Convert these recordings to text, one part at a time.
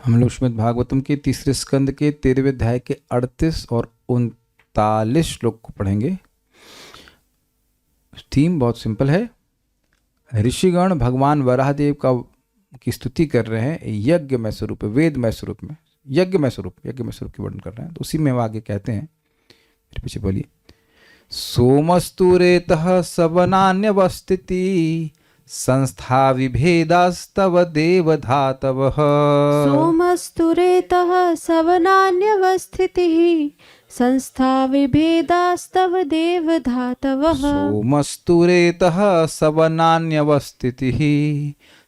हम लोग श्रीमद् भागवतम के तीसरे स्कंद के 13वें अध्याय के 38 और 39 श्लोक को पढ़ेंगे। थीम बहुत सिंपल है। ऋषिगण भगवान वराहदेव की स्तुति कर रहे हैं यज्ञमय स्वरूप, वेदमय स्वरूप में, यज्ञमय स्वरूप की वर्णन कर रहे हैं। तो उसी में वो आगे कहते हैं, मेरे पीछे बोलिए। सोमस्तु रेतः सवनान्यवस्थिति संस्था विभेदास्तव देवधातवः। सोमस्तु रेतः सवनान्यवस्थितिः संस्था विभेदास्तव देवधातवः। सोमस्तु रेतः सवनान्यवस्थितिः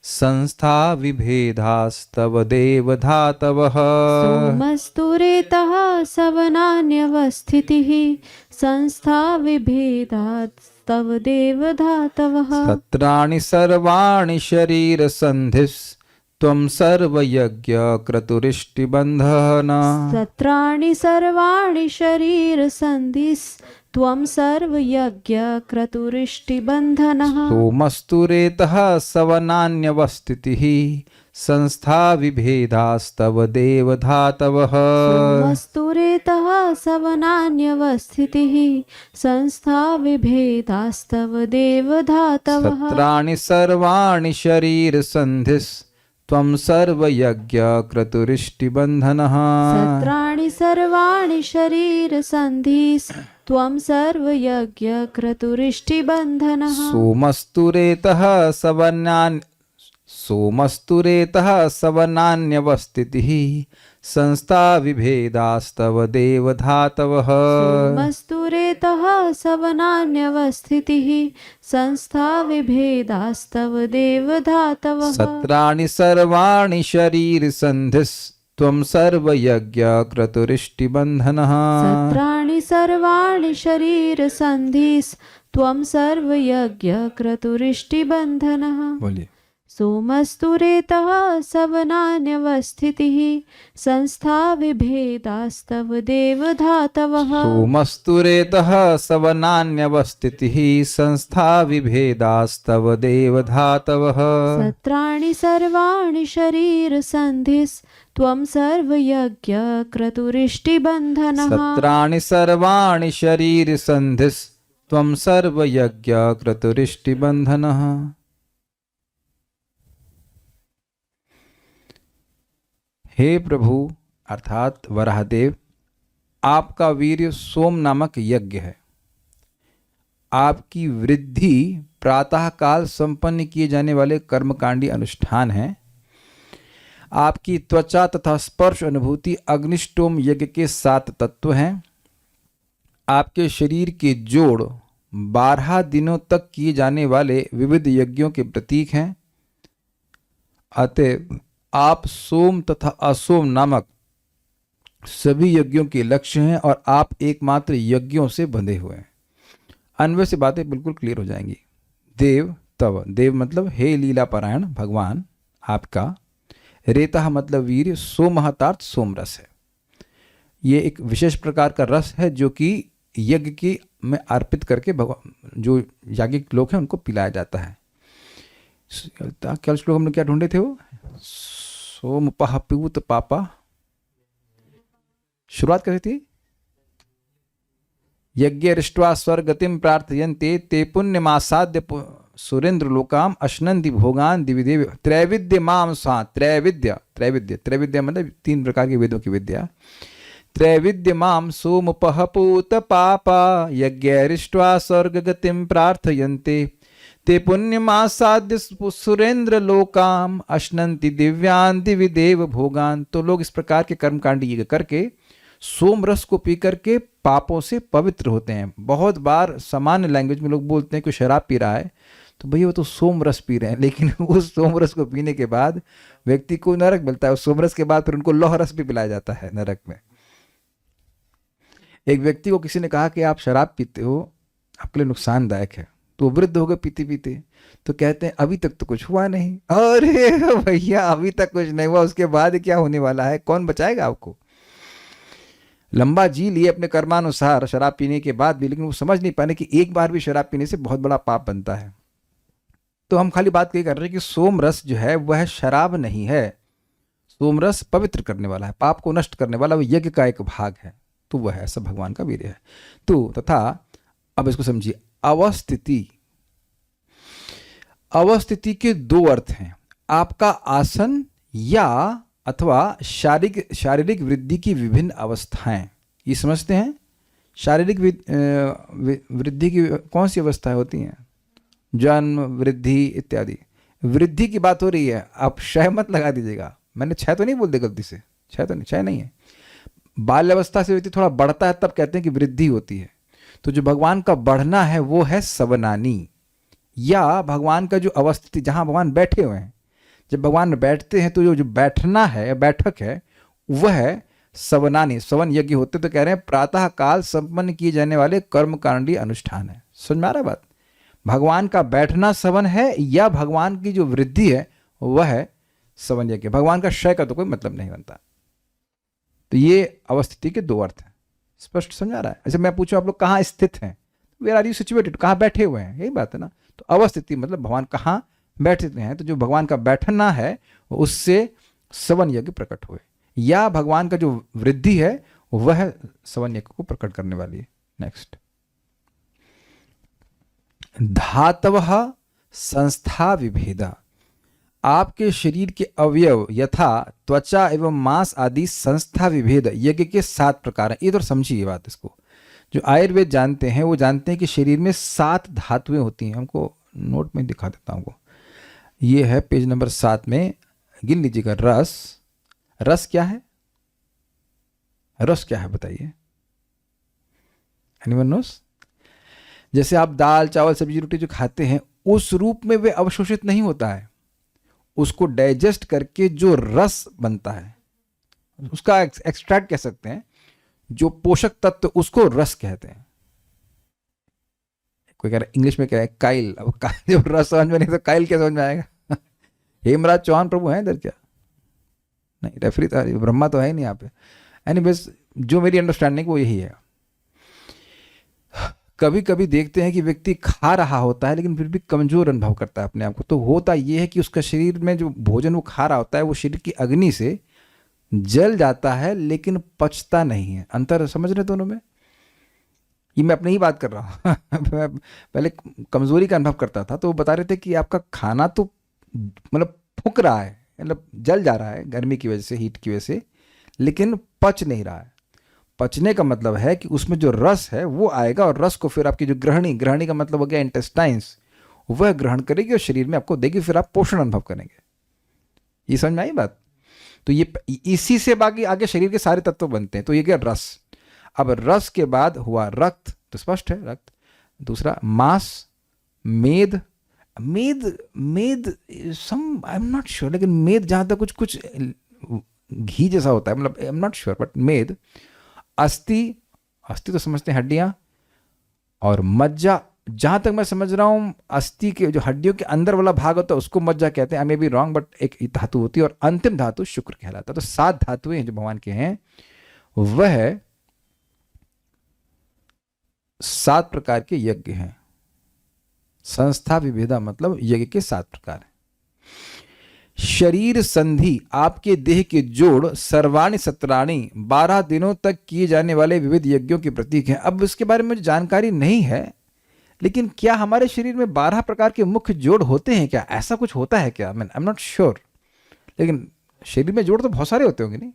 संस्था विभेदास्तव देवधातवः। सोमस्तु रेतः सवनान्यवस्थितिः संस्था विभेदास्तव देवधातवः। सत्राणि सर्वाणि शरीरसन्धिस्त्वं सर्वयज्ञक्रतुरिष्टिबन्धन। सत्राणि सर्वाणि शरीरसन्धिस्त्वं सर्वयज्ञक्रतुरिष्टिबन्धनः। सोमस्तु रेतः सवनान्यवस्थितिः संस्था विभेदास्तव देवधातवः। सोमस्तु रेतः सवनान्यवस्थितिः संस्था विभेदास्तव देवधातवः। सत्राणि सर्वाणि शरीरसन्धिस्त्वं सर्वयज्ञक्रतुरिष्टिबन्धनः। सत्राणि सर्वाणि शरीरसन्धिस्त्वं सर्वयज्ञक्रतुरिष्टिबन्धनः। सोमस्तु रेतः सवनान्यवस्थितिः संस्था विभेदास्तव देवधातवः। सोमस्तु रेतः सवनान्यवस्थितिः संस्था विभेदास्तव देवधातवः। सत्राणि सर्वाणि शरीरसन्धिस्त्वं सर्वयज्ञक्रतुरिष्टिबन्धनः। सत्राणि सर्वाणि शरीरसन्धिस्त्वं सर्वयज्ञक्रतुरिष्टिबन्धनः। बोलिए। सोमस्तु रेतः सवनान्यवस्थितिः संस्था विभेदास्तव देवधातवः। सोमस्तु रेतः सवनान्यवस्थितिः संस्था विभेदास्तव देवधातवः। सत्राणि सर्वाणि शरीरसन्धिस्त्वं सर्वयज्ञक्रतुरिष्टिबन्धनः। सत्राणि सर्वाणि शरीरसन्धिस्त्वं सर्वयज्ञक्रतुरिष्टिबन्धनः। हे प्रभु अर्थात वराहदेव, आपका वीर्य सोम नामक यज्ञ है। आपकी वृद्धि प्रातःकाल संपन्न किए जाने वाले कर्मकांडी अनुष्ठान है। आपकी त्वचा तथा स्पर्श अनुभूति अग्निष्टोम यज्ञ के 7 तत्व हैं। आपके शरीर के जोड़ 12 दिनों तक किए जाने वाले विविध यज्ञों के प्रतीक हैं। अतः आप सोम तथा असोम नामक सभी यज्ञों के लक्ष्य हैं और आप एकमात्र यज्ञों से बंधे हुए हैं। अन्वय से बातें बिल्कुल क्लियर हो जाएंगी। देव तव, देव मतलब हे लीला पारायण भगवान आपका। रेता मतलब वीर्य, सोम अर्थात सोम रस है। ये एक विशेष प्रकार का रस है जो कि यज्ञ की में अर्पित करके भगवान जो याज्ञिक लोग हैं उनको पिलाया जाता है। कल श्लोक हमने क्या ढूंढे थे? वो सोम पहपूत पापा, शुरुआत कैसी थी? यज्ञ रिष्ट्वा स्वर्गतिम प्रार्थयन्ते ते पुण्यमासाद्य सुरेंद्र लोकाम अश्नन्ति भोगान दिविदेव त्रैविद्य माम सा। त्रैविद्य मतलब 3 प्रकार के वेदों की विद्या। त्रैविद्य माम सोम पहपूत पापा यज्ञ रिष्ट्वा स्वर्गगतिम प्रार्थयन्ते ते पुण्यमासाद्य सुरेंद्र लोकाम अश्नन्ति दिव्यान दिविदेव भोगान। तो लोग इस प्रकार के कर्मकांडी यज्ञ करके सोम रस को पी करके पापों से पवित्र होते हैं। बहुत बार सामान्य लैंग्वेज में लोग बोलते हैं कि शराब पी रहा है तो भैया वो तो सोम रस पी रहे हैं, लेकिन उस सोम रस को पीने के बाद व्यक्ति को नरक मिलता है। उस सोम रस के बाद फिर उनको लौह रस भी पिलाया जाता है नरक में। एक व्यक्ति को किसी ने कहा कि आप शराब पीते हो, आपके लिए नुकसानदायक है। तो वृद्ध हो गए पीते पीते, तो कहते हैं अभी तक तो कुछ हुआ नहीं। अरे भैया अभी तक कुछ नहीं हुआ, उसके बाद क्या होने वाला है? कौन बचाएगा आपको? लंबा जी लिए अपने कर्मानुसार शराब पीने के बाद भी, लेकिन वो समझ नहीं पाने कि एक बार भी शराब पीने से बहुत बड़ा पाप बनता है। तो हम खाली बात ये कर रहे हैं कि सोम रस जो है वह शराब नहीं है। सोमरस पवित्र करने वाला है, पाप को नष्ट करने वाला, वो यज्ञ का एक भाग है, तो वह ऐसा भगवान का वीर्य है। तो तथा अब इसको समझिए, अवस्थिति, अवस्थिति के दो अर्थ हैं, आपका आसन या अथवा शारीरिक वृद्धि की विभिन्न अवस्थाएं, ये समझते हैं। शारीरिक वृद्धि की कौन सी अवस्थाएं होती हैं? जन्म, वृद्धि इत्यादि। वृद्धि की बात हो रही है, आप क्षय मत लगा दीजिएगा, मैंने क्षय तो नहीं बोल दिया गलती से, क्षय तो नहीं, क्षय नहीं है। बाल्यावस्था से व्यक्ति थोड़ा बढ़ता है तब कहते हैं कि वृद्धि होती है। तो जो भगवान का बढ़ना है वो है सवनानी, या भगवान का जो अवस्थिति, जहां भगवान बैठे हुए हैं, जब भगवान बैठते हैं तो जो बैठना है, बैठक है, वह सवनानी, सवन यज्ञ होते, तो कह रहे हैं प्रातः काल संपन्न किए जाने वाले कर्मकांडी अनुष्ठान है। समझ में आ रहा है बात? भगवान का बैठना सवन है, या भगवान की जो वृद्धि है वह है सवन यज्ञ। भगवान का क्षय का तो कोई मतलब नहीं बनता। तो ये अवस्थिति के दो अर्थ हैं, स्पष्ट समझ आ रहा है? ऐसे मैं पूछूं आप लोग कहाँ स्थित हैं, वेयर आर यू सिचुएटेड, कहाँ बैठे हुए हैं, यही बात है ना। तो अवस्थिति मतलब भगवान कहाँ बैठते हैं, तो जो भगवान का बैठना है उससे सवन यज्ञ प्रकट हुए, या भगवान का जो वृद्धि है वह सवन यज्ञ को प्रकट करने वाली है। नेक्स्ट, धातवः संस्था विभेदा, आपके शरीर के अवयव यथा त्वचा एवं मांस आदि संस्था विभेद यज्ञ के 7 प्रकार हैं। ये तो समझिए बात, इसको जो आयुर्वेद जानते हैं वो जानते हैं कि शरीर में 7 धातुएं होती हैं। हमको नोट में दिखा देता हूँ, ये है पेज नंबर 7 में, गिन लीजिएगा। रस, रस क्या है? रस क्या है बताइए, एनीवन नोस? जैसे आप दाल चावल सब्जी रोटी जो खाते हैं उस रूप में वे अवशोषित नहीं होता है, उसको डाइजेस्ट करके जो रस बनता है उसका एक्सट्रैक्ट कह सकते हैं, जो पोषक तत्व उसको रस कहते हैं। कोई कह रहा है इंग्लिश में क्या है, काइल। अब जब रस समझ में नहीं तो काइल क्या समझ में आएगा? हेमराज चौहान प्रभु हैं इधर क्या? नहीं, रेफरी तो ब्रह्मा तो है ही नहीं यहाँ पे। एनीवेज, जो मेरी अंडरस्टैंडिंग वो यही है। कभी कभी देखते हैं कि व्यक्ति खा रहा होता है लेकिन फिर भी कमजोर अनुभव करता है अपने आप को, तो होता ये है कि उसका शरीर में जो भोजन वो खा रहा होता है वो शरीर की अग्नि से जल जाता है लेकिन पचता नहीं है। अंतर समझ रहे दोनों में? ये मैं अपनी ही बात कर रहा हूँ। पहले कमजोरी का अनुभव करता था तो वो बता रहे थे कि आपका खाना तो मतलब फूक रहा है, मतलब जल जा रहा है गर्मी की वजह से, हीट की वजह से, लेकिन पच नहीं रहा है। पचने का मतलब है कि उसमें जो रस है वो आएगा और रस को फिर आपकी जो ग्रहणी का मतलब हो गया इंटेस्टाइन्स, वह ग्रहण करेगी और शरीर में आपको देगी, फिर आप पोषण अनुभव करेंगे। ये समझ में आई बात? तो ये इसी से बाकी आगे शरीर के सारे तत्व बनते हैं। तो ये क्या, रस। अब रस के बाद हुआ रक्त, तो स्पष्ट है रक्त। दूसरा मांस, मेद, मेद सम आई एम नॉट श्योर, लेकिन मेद जहां तक कुछ घी जैसा होता है, मतलब I am not sure, but मेद। अस्थि तो समझते हैं हड्डियां, और मज्जा, जहां तक मैं समझ रहा हूं अस्थि के जो हड्डियों के अंदर वाला भाग होता है उसको मज्जा कहते हैं। आई मे बी रॉन्ग, बट एक धातु होती है, और अंतिम धातु शुक्र कहलाता है। तो 7 धातुएं जो भगवान के हैं वह 7 प्रकार के यज्ञ हैं। संस्था विभेदा मतलब यज्ञ के 7 प्रकार हैं। शरीर संधि, आपके देह के जोड़, सर्वाणि सत्राणि, 12 दिनों तक किए जाने वाले विविध यज्ञों के प्रतीक हैं। अब इसके बारे में मुझे जानकारी नहीं है, लेकिन क्या हमारे शरीर में 12 प्रकार के मुख्य जोड़ होते हैं क्या? ऐसा कुछ होता है क्या? आई एम नॉट श्योर, लेकिन शरीर में जोड़ तो बहुत सारे होते होंगे नहीं?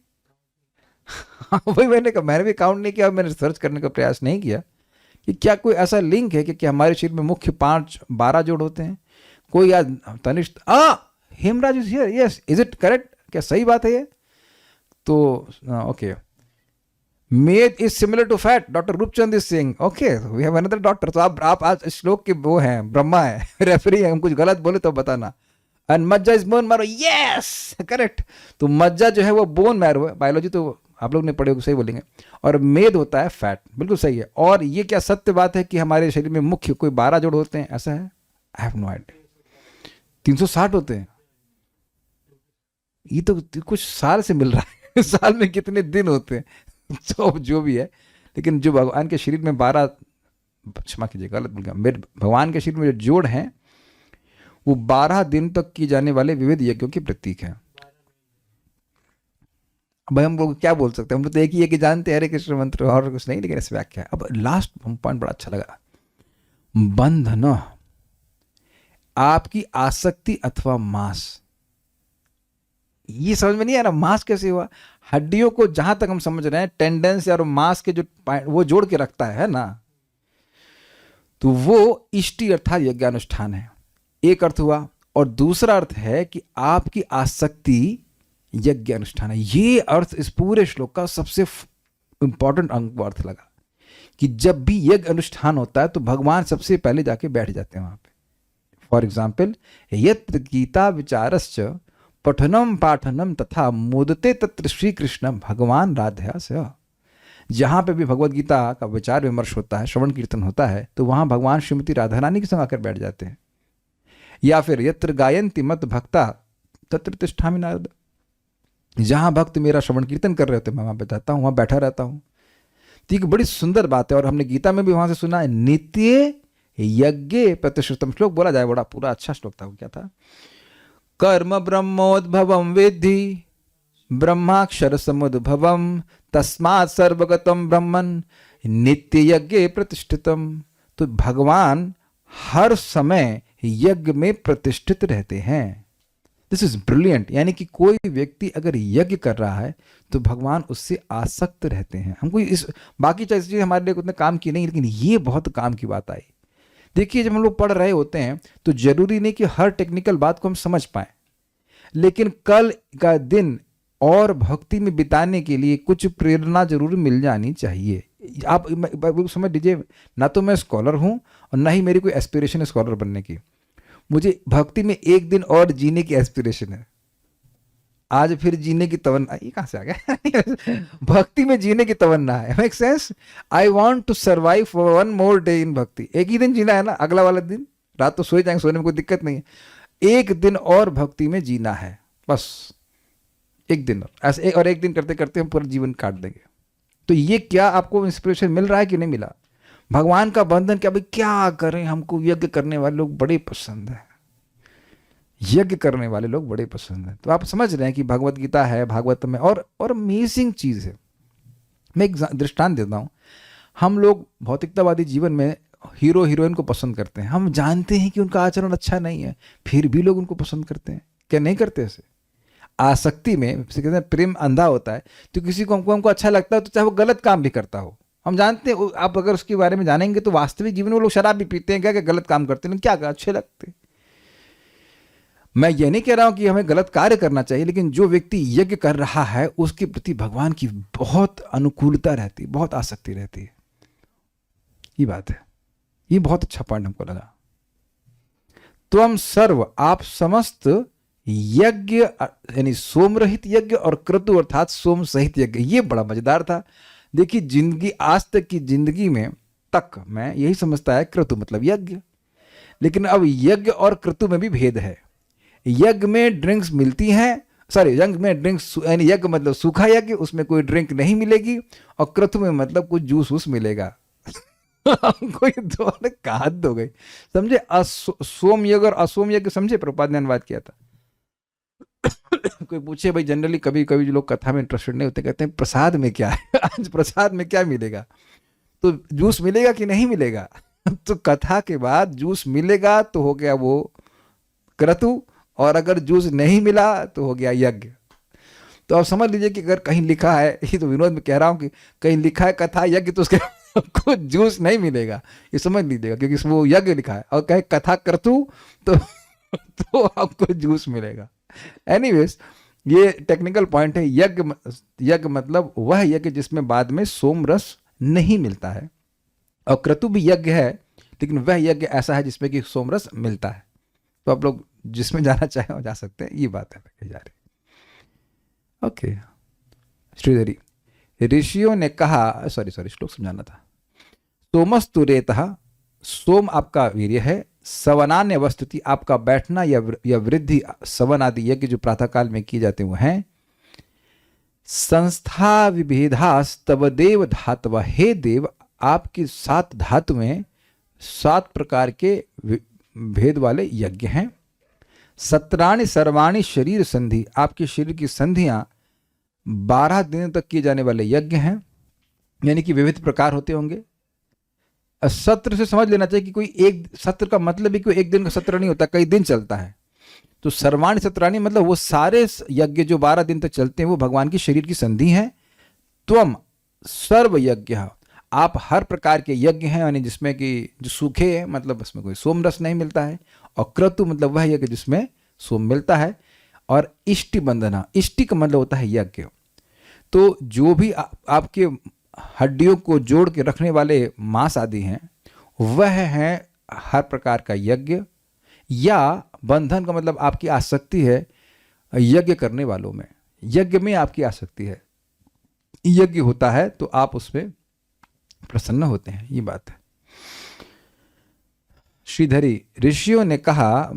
वही मैंने भी काउंट नहीं किया, मैंने रिसर्च करने का प्रयास नहीं किया कि क्या कोई ऐसा लिंक है कि हमारे शरीर में मुख्य 12 जोड़ होते हैं। कोई याद, Tanishth, Hemraj is here, yes, is it correct? क्या सही बात है ये? तो ओके, मेद is similar to fat, doctor Rupchand is saying. Okay, we have another doctor. तो आप आज श्लोक के वो हैं, ब्रह्मा है, रेफरी है, हम कुछ गलत बोले तो बताना। एंड मज्जा is bone marrow, yes correct. तो मज्जा जो है वो बोन मैरो है, बायोलॉजी तो आप लोग ने पढ़े, सही बोलेंगे। और मेद होता है फैट, बिल्कुल सही है। और ये क्या सत्य बात है कि हमारे शरीर में मुख्य कोई 12 जोड़ होते हैं? ऐसा है? I have no idea. 360 होते हैं, ये तो कुछ साल से मिल रहा है। साल में कितने दिन होते हैं? तो जो भी है, लेकिन जो भगवान के शरीर में 12, क्षमा कीजिए गलत बोल गया, भगवान के शरीर में जो जोड़ हैं वो 12 दिन तक की जाने वाले विविध यज्ञों के प्रतीक हैं। अब हम लोग क्या बोल सकते हैं, हम लोग तो एक ही है कि जानते हैं हरे कृष्ण मंत्र और कुछ नहीं, लेकिन ऐसे व्याख्या है। अब लास्ट पॉइंट बड़ा अच्छा लगा, बंधन, आपकी आसक्ति अथवा मांस। ये समझ में नहीं आ रहा मांस कैसे हुआ। हड्डियों को जहां तक हम समझ रहे हैं टेंडेंस और मांस के जो वो जोड़ के रखता है ना, तो वो इष्टि अर्थात यज्ञानुष्ठान है, एक अर्थ हुआ। और दूसरा अर्थ है कि आपकी आसक्ति यज्ञ अनुष्ठान है। ये अर्थ इस पूरे श्लोक का सबसे इंपॉर्टेंट अंग अर्थ लगा कि जब भी यज्ञ अनुष्ठान होता है तो भगवान सबसे पहले जाके बैठ जाते हैं वहां पे। फॉर एग्जाम्पल, यत्र गीता विचारश्च पठनम पाठनम तथा मोदते तत्र श्री कृष्ण भगवान राधया से। जहां पे भी भगवत गीता का विचार विमर्श होता है, श्रवण कीर्तन होता है, तो वहां भगवान श्रीमती राधा रानी के संग आकर बैठ जाते हैं। या फिर यत्र गायन्ति मत भक्ता तत्र तिष्ठामि नारद, जहां भक्त मेरा श्रवण कीर्तन कर रहे होते मैं वहां पे जाता हूं, वहां बैठा रहता हूं। तो एक बड़ी सुंदर बात है, और हमने गीता में भी वहां से सुना है, नित्य यज्ञ प्रतिश्रुतम। श्लोक बोला जाए, बड़ा पूरा अच्छा श्लोक था। वो क्या था? कर्म ब्रह्मोद्भवम वेद्धि ब्रह्माक्षर समुद्भवम तस्मात् सर्वगतम ब्रह्मन नित्य यज्ञ प्रतिष्ठितम। तो भगवान हर समय यज्ञ में प्रतिष्ठित रहते हैं। This is brilliant. यानी कि कोई व्यक्ति अगर यज्ञ कर रहा है तो भगवान उससे आसक्त रहते हैं। हमको इस बाकी चीजें हमारे लिए उतने काम की नहीं, लेकिन ये बहुत काम की बात आई। देखिए, जब हम लोग पढ़ रहे होते हैं तो जरूरी नहीं कि हर टेक्निकल बात को हम समझ पाए, लेकिन कल का दिन और भक्ति में बिताने के लिए कुछ प्रेरणा जरूर मिल जानी चाहिए। आप समझ लीजिए, ना तो मैं स्कॉलर हूं और ना ही मेरी कोई एस्पिरेशन है स्कॉलर बनने की। मुझे भक्ति में एक दिन और जीने की एस्पिरेशन है। आज फिर जीने की तमन्ना, ये कहां से आ गया? भक्ति में जीने की तमन्ना है। Make sense? I want to survive for one more day in bhakti. एक ही दिन जीना है ना, अगला वाला दिन रात तो सोए जाएंगे, सोने में कोई दिक्कत नहीं है। एक दिन और भक्ति में जीना है, बस एक दिन और। ऐसे और एक दिन करते करते हम पूरा जीवन काट देंगे। तो ये क्या आपको इंस्पिरेशन मिल रहा है कि नहीं मिला? भगवान का बंधन क्या, भाई क्या करें, हमको यज्ञ करने वाले लोग बड़े पसंद है, यज्ञ करने वाले लोग बड़े पसंद है। तो आप समझ रहे हैं कि भगवत गीता है, भागवत में, और अमेजिंग चीज है। मैं एक दृष्टांत देता हूं। हम लोग भौतिकतावादी जीवन में हीरो हीरोइन को पसंद करते हैं। हम जानते हैं कि उनका आचरण अच्छा नहीं है, फिर भी लोग उनको पसंद करते हैं। क्या नहीं करते? ऐसे आसक्ति में कहते हैं प्रेम अंधा होता है। तो किसी को हमको अच्छा लगता है तो चाहे वो गलत काम भी करता हो, हम जानते हैं। आप अगर उसके बारे में जानेंगे तो वास्तविक जीवन में लोग शराब भी पीते हैं, क्या गलत काम करते हैं, क्या अच्छे लगते। मैं ये नहीं कह रहा हूं कि हमें गलत कार्य करना चाहिए, लेकिन जो व्यक्ति यज्ञ कर रहा है उसके प्रति भगवान की बहुत अनुकूलता रहती है, बहुत आसक्ति रहती है। ये बात है। ये बहुत अच्छा पॉइंट हमको लगा। त्वम सर्व, आप समस्त यज्ञ यानी सोम रहित यज्ञ और क्रतु अर्थात सोम सहित यज्ञ। ये बड़ा मजेदार था। देखिए, जिंदगी आज तक की जिंदगी में तक मैं यही समझता है क्रतु मतलब यज्ञ, लेकिन अब यज्ञ और क्रतु में भी भेद है। यज्ञ में ड्रिंक्स मिलती हैं, सॉरी, यज्ञ में ड्रिंक्स यानी यज्ञ मतलब सूखा यज्ञ, उसमें कोई ड्रिंक नहीं मिलेगी, और क्रतु में मतलब कुछ जूस वूस मिलेगा। कोई दो कहा हो गई, समझे? सोम यज्ञ और असोम यज्ञ समझे? प्रभुपाद ने अनुवाद किया था। कोई पूछे, भाई जनरली कभी कभी जो लोग कथा में इंटरेस्टेड नहीं होते कहते हैं प्रसाद में क्या है, आज प्रसाद में क्या मिलेगा? तो जूस मिलेगा कि नहीं मिलेगा? तो कथा के बाद जूस मिलेगा तो हो गया वो क्रतु, और अगर जूस नहीं मिला तो हो गया यज्ञ। तो आप समझ लीजिए कि अगर कहीं लिखा है, ये तो विनोद में कह रहा हूं कि कहीं लिखा है कथा यज्ञ, तो उसके कुछ जूस नहीं मिलेगा, ये समझ लीजिएगा, क्योंकि वो यज्ञ लिखा है। और कहे कथा क्रतु तो आपको जूस मिलेगा। एनीवेज, ये टेक्निकल पॉइंट है। यज्ञ मतलब वह यज्ञ जिसमें बाद में सोम रस नहीं मिलता है, और क्रतु भी यज्ञ है, लेकिन वह यज्ञ ऐसा है जिसमें कि सोम रस मिलता है। तो आप लोग जिसमें जाना चाहें वो जा सकते हैं। ये बात है कही जा रही। ओके, श्रीधरी, ऋषियों ने कहा, सॉरी श्लोक समझाना था। सोमस्तु रेतः, सोम आपका वीर्य है, सवनान्य वस्तुति, आपका बैठना या वृद्धि, सवन आदि यज्ञ जो प्रातःकाल में किए जाते हुए हैं। संस्था विभेदास तव देव धातव, हे देव आपकी 7 धातुएं 7 प्रकार के भेद वाले यज्ञ हैं। सत्राणि सर्वाणि शरीर संधि, आपके शरीर की संधियां 12 दिन तक किए जाने वाले यज्ञ हैं, यानी कि विविध प्रकार होते होंगे। सत्र से समझ लेना चाहिए कि कोई एक सत्र का मतलब ही कोई एक दिन का सत्र नहीं होता, कई दिन चलता है। तो सर्वाणि सत्राणि मतलब वो सारे यज्ञ जो 12 दिन तक चलते हैं वो भगवान की शरीर की संधि है। त्वम सर्व यज्ञ, आप हर प्रकार के यज्ञ हैं, यानी जिसमें कि जो सूखे हैं मतलब उसमें कोई सोम रस नहीं मिलता है, और क्रतु मतलब वह यज्ञ जिसमें सोम मिलता है, और इष्टि बंधना, इष्टि का मतलब होता है यज्ञ। तो जो भी आपके हड्डियों को जोड़ के रखने वाले मांस आदि हैं वह है हर प्रकार का यज्ञ, या बंधन का मतलब आपकी आसक्ति है यज्ञ करने वालों में, यज्ञ में आपकी आसक्ति है, यज्ञ होता है तो आप उसमें प्रसन्न होते हैं, ये बात है। श्रीधरी, ऋषियों ने कहा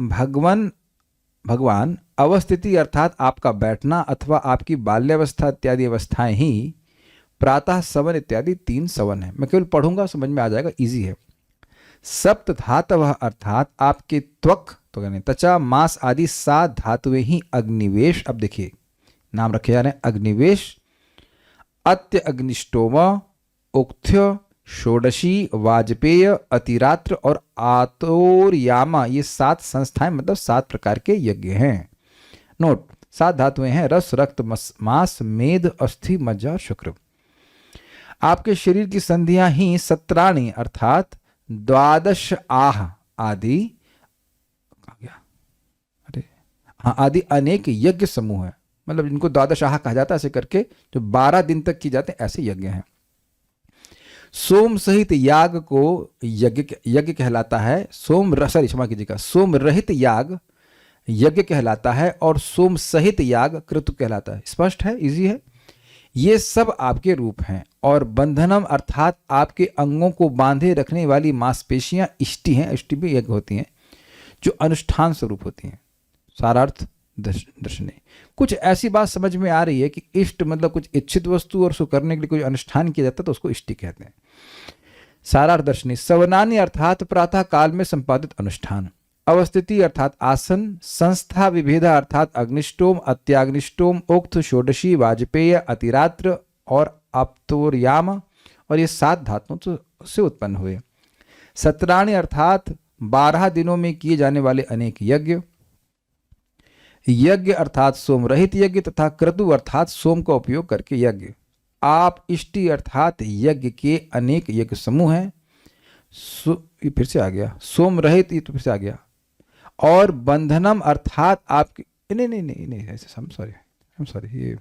भगवान अवस्थिति अर्थात आपका बैठना अथवा आपकी बाल्यावस्था इत्यादि अवस्थाएं ही प्रातः सवन इत्यादि 3 सवन है। मैं केवल पढ़ूंगा, समझ में आ जाएगा, इजी है। सप्त धातवः अर्थात आपके त्वक तो यानी त्वचा मांस आदि 7 धातुएं ही अग्निवेश, अब देखिए नाम रखे जा रहे हैं, अग्निवेश, अत्य अग्निष्टोम, उक्थ्य, षोडशी, वाजपेय, अतिरात्र और आतोर्यामा, ये 7 संस्थाएं मतलब 7 प्रकार के यज्ञ हैं। नोट, 7 धातुएं हैं रस, रक्त, मांस, मेद, अस्थि, मज्जा, शुक्र। आपके शरीर की संधियां ही सत्राणी अर्थात 12 आह आदि, आदि अनेक यज्ञ समूह है, मतलब इनको 12 आह कहा जाता है, ऐसे करके जो 12 दिन तक की जाते हैं ऐसे यज्ञ हैं। सोम सहित याग को यज्ञ कहलाता है, क्षमा कीजिएगा, सोम रहित याग यज्ञ कहलाता है, और सोम सहित याग क्रतु कहलाता है। स्पष्ट है, इजी है। ये सब आपके रूप हैं। और बंधनम अर्थात आपके अंगों को बांधे रखने वाली मांसपेशियां इष्टि हैं, इष्टि भी यज्ञ होती हैं जो अनुष्ठान स्वरूप होती हैं। सारार्थ दर्शने, कुछ ऐसी बात समझ में आ रही है कि इष्ट मतलब कुछ इच्छित वस्तु और उसको करने के लिए कोई अनुष्ठान किया जाता है तो उसको इष्टि कहते हैं। सारार्थ दर्शनी, सवनानि अर्थात प्रातः काल में संपादित अनुष्ठान, अवस्थिति अर्थात आसन, संस्था विभेदा अर्थात अग्निष्टोम, अत्याग्निष्टोम, उक्त, षोडशी, वाजपेय, अतिरात्र और आप्तोर्याम, और ये 7 धातुओं से उत्पन्न हुए। सत्राणि अर्थात 12 दिनों में किए जाने वाले अनेक यज्ञ, यज्ञ अर्थात सोम रहित यज्ञ तथा क्रतु अर्थात सोम का उपयोग करके यज्ञ। आप इष्टि अर्थात यज्ञ के अनेक यज्ञ समूह हैं। ये फिर से आ गया, सोम रहित, ये तो फिर से आ गया। और बंधनम अर्थात आपके नहीं ऐसे I'm sorry, ये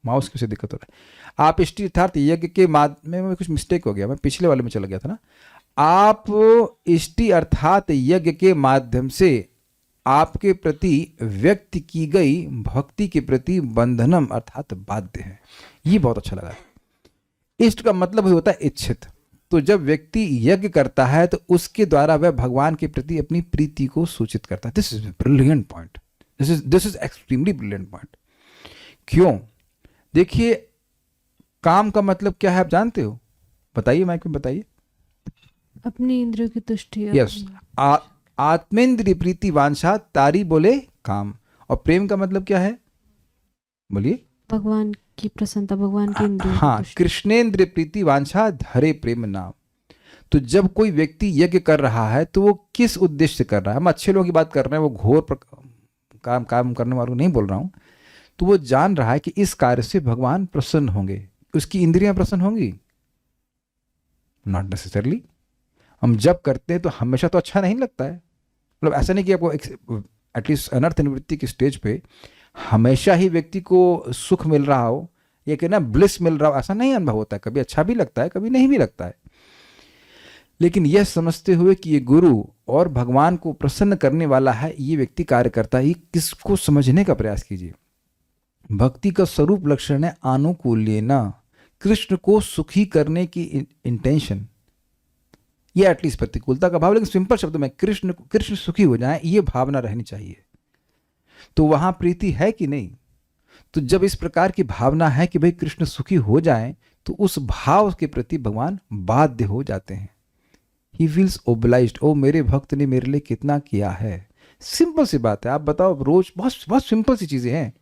माउस की से दिक्कत हो रहा है। आप इष्टि अर्थात यज्ञ के माध्यम में कुछ मिस्टेक हो गया, मैं पिछले वाले में चला गया था ना। आप इष्टि अर्थात यज्ञ के माध्यम से आपके प्रति व्यक्त की गई भक्ति के प्रति बंधनम अर्थात बाध्य है। ये बहुत अच्छा लगा। इष्ट का मतलब होता है इच्छित। तो जब व्यक्ति यज्ञ करता है तो उसके द्वारा वह भगवान के प्रति अपनी प्रीति को सूचित करता है। This is brilliant point, this is extremely brilliant point. क्यों? देखिए, काम का मतलब क्या है आप जानते हो? बताइए, माइक में बताइए। अपनी इंद्रियों की तुष्टि। यस, आत्मेंद्रिय प्रीति वांछा तारी बोले काम। और प्रेम का मतलब क्या है? बोलिए। भगवान की प्रसन्नता, भगवान की इंद्रियों की हाँ, तुष्टि। कृष्णेंद्र प्रीति वांछा धरे प्रेम नाम। तो जब कोई व्यक्ति यज्ञ कर रहा है तो वो किस उद्देश्य से कर रहा है? हम अच्छे लोगों की बात कर रहे हैं, वो घोर काम करने वालों नहीं बोल रहा हूं। तो वो जान रहा है कि इस कार्य से भगवान प्रसन्न होंगे, उसकी इंद्रियां प्रसन्न होंगी? Not necessarily. हम जब करते हैं तो हमेशा तो अच्छा नहीं लगता है। मतलब ऐसा नहीं कि आपको एटलीस्ट अनर्थ निवृत्ति की स्टेज पे हमेशा ही व्यक्ति को सुख मिल रहा हो, ये कहना ब्लिस मिल रहा हो, ऐसा नहीं अनुभव होता है। कभी अच्छा भी लगता है, कभी नहीं भी लगता है। लेकिन यह समझते हुए कि ये गुरु और भगवान को प्रसन्न करने वाला है, ये व्यक्ति कार्य करता है, किसको समझने का प्रयास कीजिए। भक्ति का स्वरूप लक्षण है आनुकूल्येन, कृष्ण को सुखी करने की इंटेंशन। ये एटलीस्ट प्रतिकूलता का भाव, लेकिन सिंपल शब्द में कृष्ण सुखी हो जाए, ये भावना रहनी चाहिए। तो वहां प्रीति है कि नहीं? तो जब इस प्रकार की भावना है कि भाई कृष्ण सुखी हो जाएं, तो उस भाव के प्रति भगवान बाध्य हो जाते हैं। ही फील्स ओब्लाइज्ड, ओ मेरे भक्त ने मेरे लिए कितना किया है। सिंपल सी बात है। आप बताओ, रोज बहुत बहुत सिंपल सी चीजें हैं।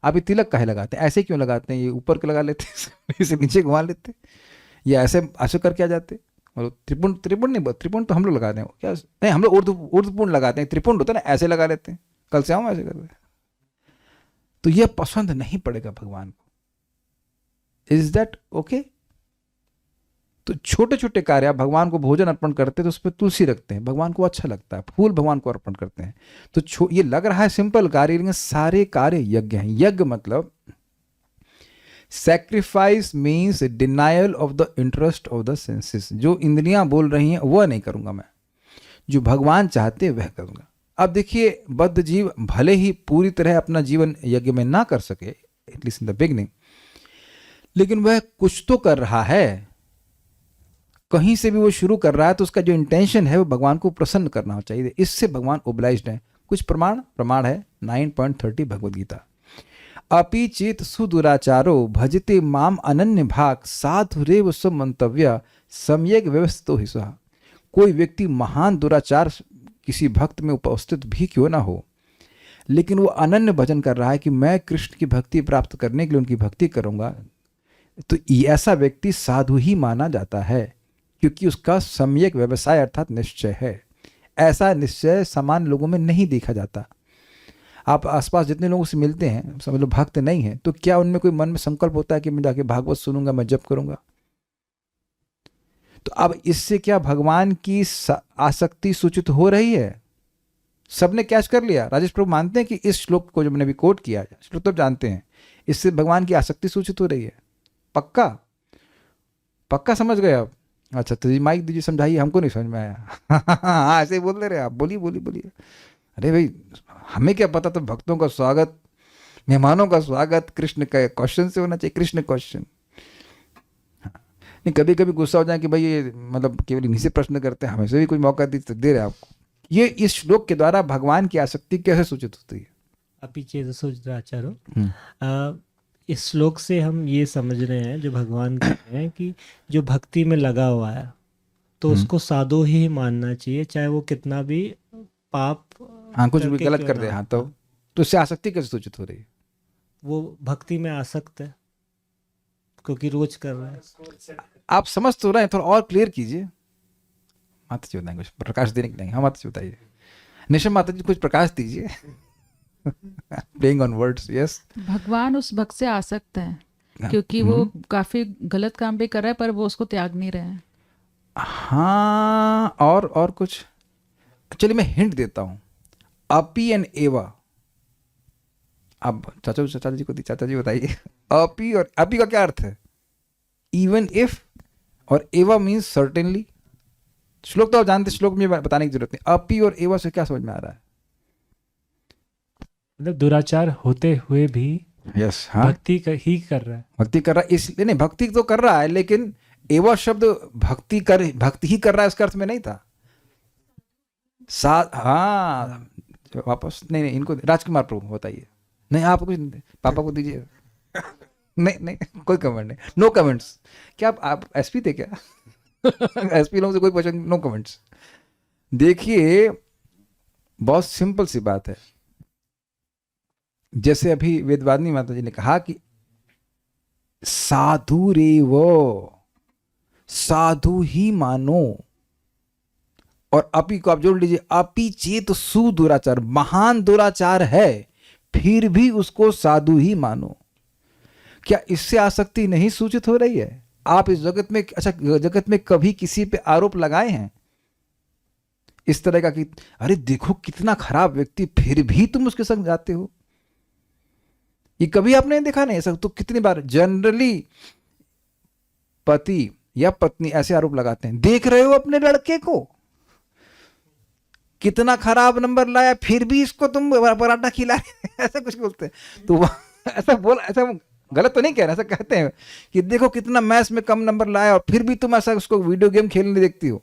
आप ये तिलक काहे लगाते हैं, ऐसे क्यों लगाते हैं, ये ऊपर के लगा लेते हैं इसे नीचे घुमा लेते हैं, या ऐसे ऐसे करके आ जाते, मतलब त्रिपुंड, त्रिपुंड नहीं, त्रिपुंड तो हम लोग लगाते हैं क्या, नहीं हम लोग ऊर्ध्वपुंड लगाते हैं, त्रिपुंड होता है ना, ऐसे लगा लेते हैं, कल से आऊँ ऐसे कर रहे हैं। तो ये पसंद नहीं पड़ेगा भगवान को। Is that okay? तो छोटे छोटे कार्य, आप भगवान को भोजन अर्पण करते हैं तो उस पर तुलसी रखते हैं, भगवान को अच्छा लगता है, फूल भगवान को अर्पण करते हैं। तो ये लग रहा है सिंपल कार्य, लेकिन सारे कार्य यज्ञ हैं। यज्ञ मतलब sacrifice means denial of the interest of the senses. जो इंद्रियां बोल रही हैं वह नहीं करूंगा मैं, जो भगवान चाहते हैं वह करूंगा। अब देखिए, बद्ध जीव भले ही पूरी तरह अपना जीवन यज्ञ में ना कर सके, एटलीस्ट इन द बिगनिंग, लेकिन वह कुछ तो कर रहा है, कहीं से भी वो शुरू कर रहा है, तो उसका जो इंटेंशन है वो भगवान को प्रसन्न करना चाहिए। इससे भगवान ओब्लाइज्ड है। कुछ प्रमाण है 9.30 भगवद गीता। अपि चेत सुदुराचारो भजते माम अनन्य भाग साधुरेव समंतव्य सम्यक व्यवस्थितो हि सः। कोई व्यक्ति महान दुराचार किसी भक्त में उपस्थित भी क्यों ना हो, लेकिन वो अनन्य भजन कर रहा है कि मैं कृष्ण की भक्ति प्राप्त करने के लिए उनकी भक्ति करूंगा, तो ऐसा व्यक्ति साधु ही माना जाता है, क्योंकि उसका सम्यक व्यवसाय अर्थात निश्चय है। ऐसा निश्चय समान लोगों में नहीं देखा जाता। आप आसपास जितने लोगों से मिलते हैं, समझ लो भक्त नहीं है, तो क्या उनमें कोई मन में संकल्प होता है कि मैं जाके भागवत सुनूंगा, मैं जप करूंगा? तो अब इससे क्या भगवान की आसक्ति सूचित हो रही है? सबने कैच कर लिया। राजेश प्रभु मानते हैं कि इस श्लोक को जो मैंने अभी कोट किया, श्लोक तो जानते हैं, इससे भगवान की आसक्ति सूचित हो रही है। पक्का पक्का समझ गए आप? अच्छा, तो माइक दीजिए, समझाइए, हमको नहीं समझ में आया। हाँ ऐसे ही बोल दे रहे आप, बोलिए बोलिए बोलिए। अरे भाई, हमें क्या पता, तो भक्तों का स्वागत, मेहमानों का स्वागत कृष्ण का क्वेश्चन से होना चाहिए, कृष्ण क्वेश्चन। नहीं, कभी कभी गुस्सा हो जाए कि भाई ये मतलब केवल इन्हीं से प्रश्न करते हैं, हमें से भी कोई मौका दे रहे आपको। ये इस श्लोक के द्वारा भगवान की आसक्ति कैसे सूचित होती है? अपि चेत सुदुराचारो, इस श्लोक से हम ये समझ रहे हैं, जो भगवान कह रहे हैं कि जो भक्ति में लगा हुआ है तो उसको साधु ही मानना चाहिए, चाहे वो कितना भी पाप, हाँ, कुछ भी गलत कर दे, हाँ, तो उससे आसक्ति कैसे सूचित हो रही है? वो भक्ति में आसक्त है क्योंकि रोज कर रहा है। आप समझ तो रहे हैं, थोड़ा और क्लियर कीजिए। माता जी बताएंगे, कुछ प्रकाश देने के लिए। हाँ माता जी बताइए, निशा माता जी कुछ प्रकाश दीजिए। Playing on words, yes. भगवान उस भक्त से आसक्त है क्योंकि वो काफी गलत काम भी कर रहा है, पर वो उसको त्याग नहीं रहे हैं। हाँ, और कुछ, चलिए मैं हिंट देता हूं। अपी एंड एवा, अब चाचा जी बताइए। अपी और अपी का क्या अर्थ है? इवन इफ, और एवा मीन्स सर्टेनली। श्लोक तो आप जानते, श्लोक में बताने की जरूरत नहीं। अपी और एवा से क्या समझ में आ रहा है? मतलब दुराचार होते हुए भी यस, हाँ, भक्ति ही कर रहा है। भक्ति कर रहा है, इसलिए नहीं, भक्ति तो कर रहा है, लेकिन एवा शब्द भक्ति ही कर रहा है इसका अर्थ में नहीं था। हाँ, वापस नहीं, इनको राजकुमार प्रभु बताइए। नहीं, आप कुछ पापा को दीजिए। नहीं, कोई कमेंट नहीं, नो कमेंट्स। क्या आप एसपी थे क्या? एसपी लोगों से कोई क्वेश्चन, नो कमेंट्स। देखिए, बहुत सिंपल सी बात है। जैसे अभी वेदवादिनी माता जी ने कहा कि साधु रे वो, साधु ही मानो, और अपी को आप जोड़ लीजिए, अपी चेत सुदुराचार, महान दुराचार है फिर भी उसको साधु ही मानो। क्या इससे आसक्ति नहीं सूचित हो रही है? आप इस जगत में, अच्छा जगत में कभी किसी पे आरोप लगाए हैं इस तरह का कि अरे देखो कितना खराब व्यक्ति, फिर भी तुम उसके संग जाते हो? ये कभी आपने देखा नहीं ऐसा? तो कितनी बार जनरली पति या पत्नी ऐसे आरोप लगाते हैं, देख रहे हो अपने लड़के को कितना खराब नंबर लाया, फिर भी इसको तुम पराठा खिला रहे, ऐसा कुछ बोलते हैं। तो ऐसा गलत तो नहीं कह रहे, ऐसा कहते हैं कि देखो कितना मैथ्स में कम नंबर लाया और फिर भी तुम ऐसा उसको वीडियो गेम खेलने देखती हो,